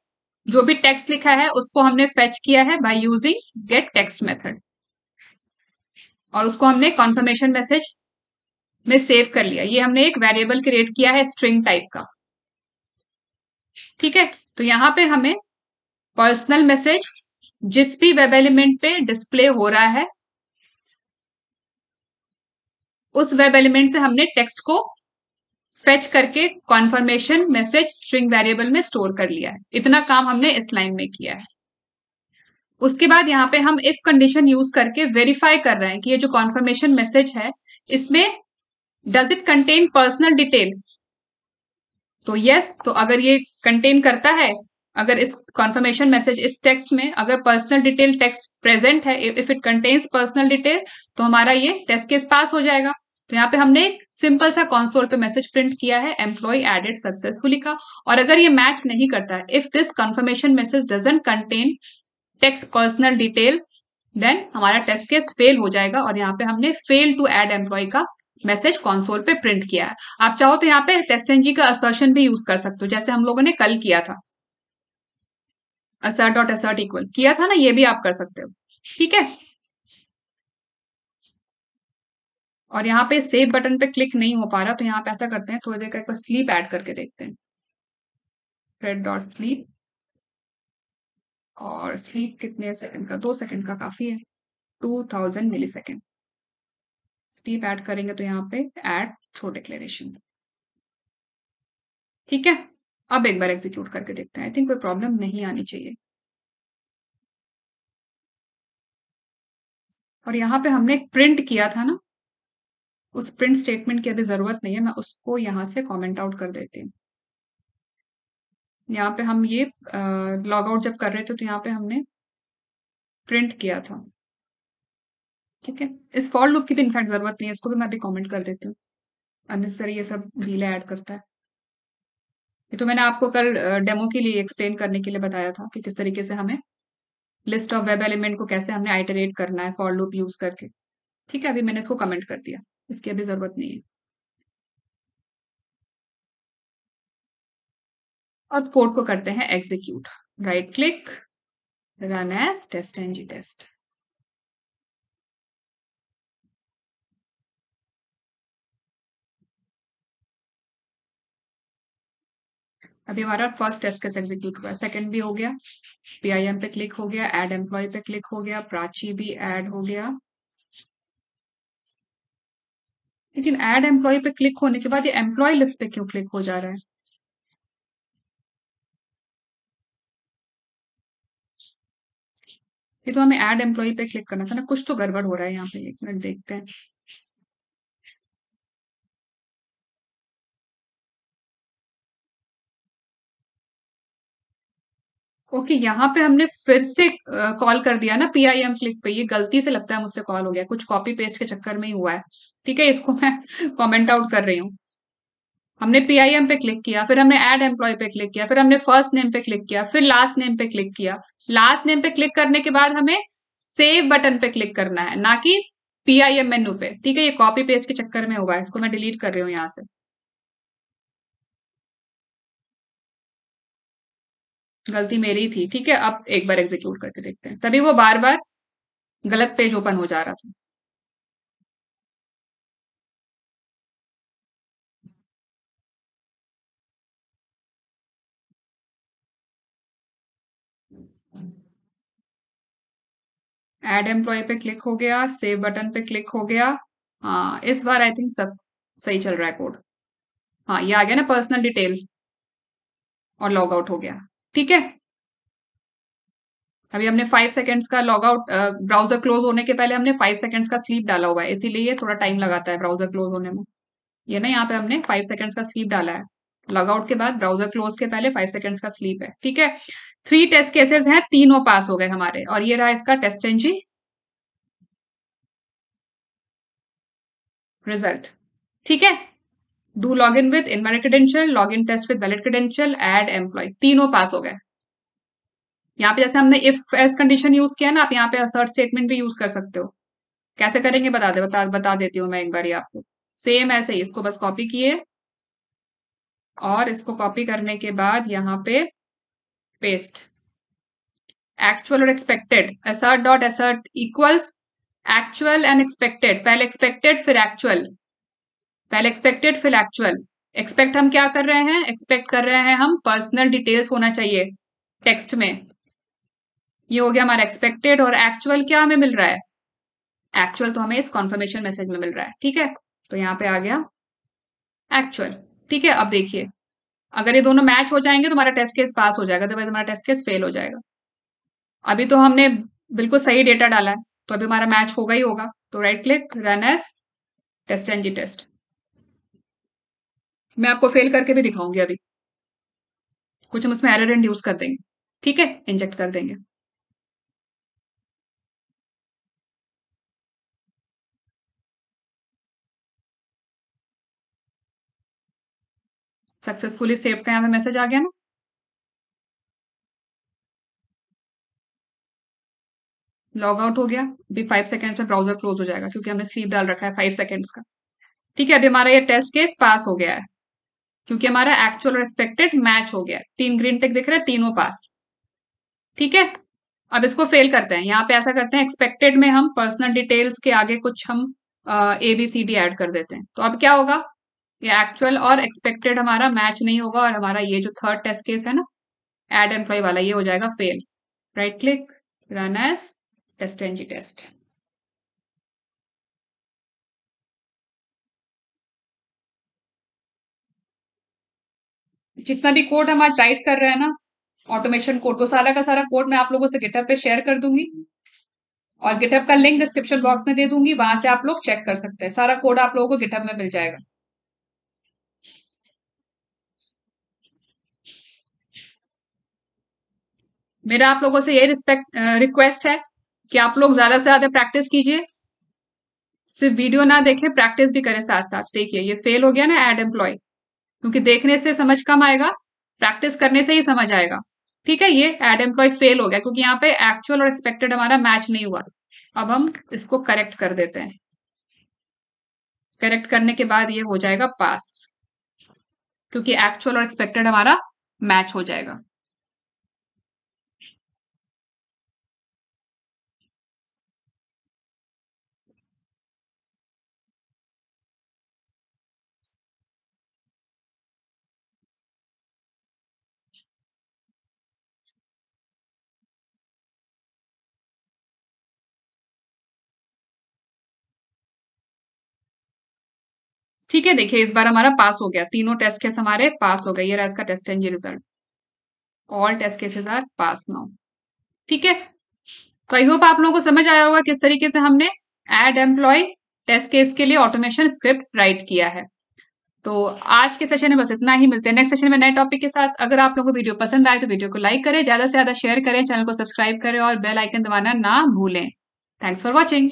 S1: जो भी टेक्स्ट लिखा है, उसको हमने फेच किया है by using gate text method, और उसको हमने कॉन्फर्मेशन मैसेज में सेव कर लिया। ये हमने एक वेरिएबल क्रिएट किया है स्ट्रिंग टाइप का। ठीक है, तो यहाँ पे हमें पर्सनल मैसेज जिस भी वेब एलिमेंट पे डिस्प्ले हो रहा है, उस वेब एलिमेंट से हमने टेक्स्ट को फेच करके कॉन्फर्मेशन मैसेज स्ट्रिंग वेरिएबल में स्टोर कर लिया है। इतना काम हमने इस लाइन में किया है। उसके बाद यहाँ पे हम इफ कंडीशन यूज करके वेरीफाई कर रहे हैं कि ये जो कॉन्फर्मेशन मैसेज है, इसमें does it contain personal detail. तो यस, तो अगर ये कंटेन करता है, अगर इस कंफर्मेशन मैसेज इस टेक्स्ट में अगर पर्सनल डिटेल टेक्स्ट प्रेजेंट है, if it contains personal detail, तो हमारा ये टेस्ट केस पास हो जाएगा। तो यहाँ पे हमने एक सिंपल सा कंसोल पे मैसेज प्रिंट किया है, एम्प्लॉय एडेड सक्सेसफुली का। और अगर ये मैच नहीं करता है, if this confirmation message doesn't contain text personal detail, then हमारा टेस्ट केस फेल हो जाएगा। और यहाँ पे हमने फेल टू एड एम्प्लॉय का मैसेज कंसोल पे प्रिंट किया है। आप चाहो तो यहाँ पे टेस्टंजी का असर्शन भी यूज कर सकते हो, जैसे हम लोगों ने कल किया था, assert डॉट assert इक्वल किया था ना, ये भी आप कर सकते हो। ठीक है, और यहाँ पे सेव बटन पे क्लिक नहीं हो पा रहा, तो यहाँ पे ऐसा करते हैं, थोड़ी देर का एक बार स्लीप ऐड करके देखते हैं। थ्रेड डॉट स्लीप, और स्लीप कितने सेकंड का, 2 सेकंड का काफी है, 2000 मिली सेकेंड। स्लीप ऐड करेंगे तो यहाँ पे ऐड थ्रो डिक्लेरेशन। ठीक है, अब एक बार एग्जीक्यूट करके देखते हैं, आई थिंक कोई प्रॉब्लम नहीं आनी चाहिए। और यहाँ पे हमने एक प्रिंट किया था ना, उस प्रिंट स्टेटमेंट की अभी जरूरत नहीं है, मैं उसको यहाँ से कमेंट आउट कर देती हूँ। यहाँ पे हम ये लॉग आउट जब कर रहे थे, तो यहाँ पे हमने प्रिंट किया था। ठीक है, इस फॉर लूप की भी इनफैक्ट जरूरत नहीं है, इसको भी मैं अभी कमेंट कर देती हूँ, अननेसेसरी ये सब डीले ऐड करता है। ये तो मैंने आपको कल डेमो के लिए एक्सप्लेन करने के लिए बताया था कि किस तरीके से हमें लिस्ट ऑफ वेब एलिमेंट को कैसे हमने आइटरेट करना है फॉर लूप यूज करके। ठीक है, अभी मैंने इसको कमेंट कर दिया, इसकी अभी जरूरत नहीं है। अब कोड को करते हैं execute, right click, run as test NG test. अभी हमारा फर्स्ट टेस्ट केस एग्जीक्यूट हुआ, सेकंड भी हो गया, पीआईएम पे क्लिक हो गया, ऐड एम्प्लॉय पे क्लिक हो गया, प्राची भी ऐड हो गया। लेकिन ऐड एम्प्लॉय पे क्लिक होने के बाद ये एम्प्लॉय लिस्ट पे क्यों क्लिक हो जा रहा है? ये तो हमें ऐड एम्प्लॉय पे क्लिक करना था ना, कुछ तो गड़बड़ हो रहा है यहाँ पे, एक मिनट देखते हैं। ओके, यहाँ पे हमने फिर से कॉल कर दिया ना पीआईएम क्लिक पे, ये गलती से लगता है मुझसे कॉल हो गया, कुछ कॉपी पेस्ट के चक्कर में ही हुआ है। ठीक है, इसको मैं कमेंट आउट कर रही हूँ। हमने पीआईएम पे क्लिक किया, फिर हमने ऐड एम्प्लॉय पे क्लिक किया, फिर हमने फर्स्ट नेम पे क्लिक किया, फिर लास्ट नेम पे क्लिक किया। लास्ट नेम पे क्लिक करने के बाद हमें सेव बटन पे क्लिक करना है, ना कि पीआईएम मेन्यू पे। ठीक है, ये कॉपी पेस्ट के चक्कर में हुआ है, इसको मैं डिलीट कर रही हूँ यहाँ से। गलती मेरी थी। ठीक है, अब एक बार एग्जीक्यूट करके देखते हैं, तभी वो बार बार गलत पेज ओपन हो जा रहा था। ऐड एम्प्लॉय पे क्लिक हो गया, सेव बटन पे क्लिक हो गया। हाँ, इस बार आई थिंक सब सही चल रहा है कोड। हाँ, ये आ गया ना पर्सनल डिटेल, और लॉग आउट हो गया। ठीक है, अभी हमने 5 सेकंड्स का लॉग आउट, ब्राउजर क्लोज होने के पहले हमने 5 सेकंड्स का स्लीप डाला हुआ है, इसीलिए ये थोड़ा टाइम लगाता है ब्राउजर क्लोज होने में। ये ना, यहाँ पे हमने 5 सेकंड्स का स्लीप डाला है, लॉग आउट के बाद ब्राउजर क्लोज के पहले 5 सेकंड्स का स्लीप है। ठीक है, 3 टेस्ट केसेस हैं, तीनों पास हो गए हमारे, और ये रहा इसका टेस्ट एनजी रिजल्ट। ठीक है, do log in with invalid credential, log in test with valid credential, add employee, तीनों पास हो गए। यहाँ पे जैसे हमने इफ एस कंडीशन यूज किया ना, आप यहाँ पे असर्ट स्टेटमेंट भी यूज कर सकते हो। कैसे करेंगे बता देती हूँ मैं एक बार ही आपको। सेम ऐसे ही इसको बस कॉपी किए, और इसको कॉपी करने के बाद यहाँ पे पेस्ट, एक्चुअल और expected, assert dot assert equals actual and expected, पहले एक्सपेक्टेड फिर एक्चुअल, पहले एक्सपेक्टेड फिर एक्चुअल। एक्सपेक्ट हम क्या कर रहे हैं, एक्सपेक्ट कर रहे हैं हम पर्सनल डिटेल्स होना चाहिए टेक्स्ट में, ये हो गया हमारा एक्सपेक्टेड। और एक्चुअल क्या हमें मिल रहा है, एक्चुअल तो हमें इस कॉन्फर्मेशन मैसेज में मिल रहा है। ठीक है, तो यहाँ पे आ गया एक्चुअल। ठीक है, अब देखिए, अगर ये दोनों मैच हो जाएंगे तो हमारा टेस्ट केस पास हो जाएगा, तो हमारा टेस्ट केस फेल हो जाएगा। अभी तो हमने बिल्कुल सही डेटा डाला है, तो अभी हमारा मैच होगा ही होगा। तो right click, run as test NG test. मैं आपको फेल करके भी दिखाऊंगी अभी। कुछ हम उसमें एरर इंड्यूस कर देंगे, ठीक है, इंजेक्ट कर देंगे। सक्सेसफुली सेव का यहाँ पे मैसेज आ गया ना। लॉग आउट हो गया, अभी 5 सेकंड में ब्राउजर क्लोज हो जाएगा क्योंकि हमने स्लीप डाल रखा है 5 सेकंड्स का। ठीक है, अभी हमारा ये टेस्ट केस पास हो गया है क्योंकि हमारा एक्चुअल और एक्सपेक्टेड मैच हो गया है। 3 ग्रीन टिक दिख रहे हैं, तीनों पास। ठीक है, अब इसको फेल करते हैं। यहाँ पे ऐसा करते हैं, एक्सपेक्टेड में हम पर्सनल डिटेल्स के आगे कुछ हम ABCD ऐड कर देते हैं। तो अब क्या होगा, ये एक्चुअल और एक्सपेक्टेड हमारा मैच नहीं होगा और हमारा ये जो थर्ड टेस्ट केस है ना, एड एम्प्लॉय वाला, ये हो जाएगा fail. Right click, run as test NG test. जितना भी कोड हम आज राइट कर रहे हैं ना, ऑटोमेशन कोड, वो सारा का सारा कोड मैं आप लोगों से गिटहब पे शेयर कर दूंगी और गिटहब का लिंक डिस्क्रिप्शन बॉक्स में दे दूंगी, वहां से आप लोग चेक कर सकते हैं। सारा कोड आप लोगों को गिटहब में मिल जाएगा। मेरा आप लोगों से यही रिक्वेस्ट है कि आप लोग ज्यादा से ज्यादा प्रैक्टिस कीजिए। सिर्फ वीडियो ना देखें, प्रैक्टिस भी करें साथ साथ। देखिए ये फेल हो गया ना एड एम्प्लॉय, क्योंकि देखने से समझ कम आएगा, प्रैक्टिस करने से ही समझ आएगा। ठीक है, ये एड एम्प्लॉय फेल हो गया क्योंकि यहाँ पे एक्चुअल और एक्सपेक्टेड हमारा मैच नहीं हुआ। अब हम इसको करेक्ट कर देते हैं। करेक्ट करने के बाद ये हो जाएगा पास, क्योंकि एक्चुअल और एक्सपेक्टेड हमारा मैच हो जाएगा। ठीक है, देखिए इस बार हमारा पास हो गया, तीनों टेस्ट केस हमारे पास हो गए। ये रहा इसका test NG result. All test cases are pass now. ठीक है, तो आई होप आप लोगों को समझ आया होगा किस तरीके से हमने एड एम्प्लॉय टेस्ट केस के लिए ऑटोमेशन स्क्रिप्ट राइट किया है। तो आज के सेशन में बस इतना ही। मिलते हैं नेक्स्ट सेशन में नए टॉपिक के साथ। अगर आप लोगों को वीडियो पसंद आए तो वीडियो को लाइक करें, ज्यादा से ज्यादा शेयर करें, चैनल को सब्सक्राइब करें और बेल आइकन दबाना ना भूलें। Thanks for watching.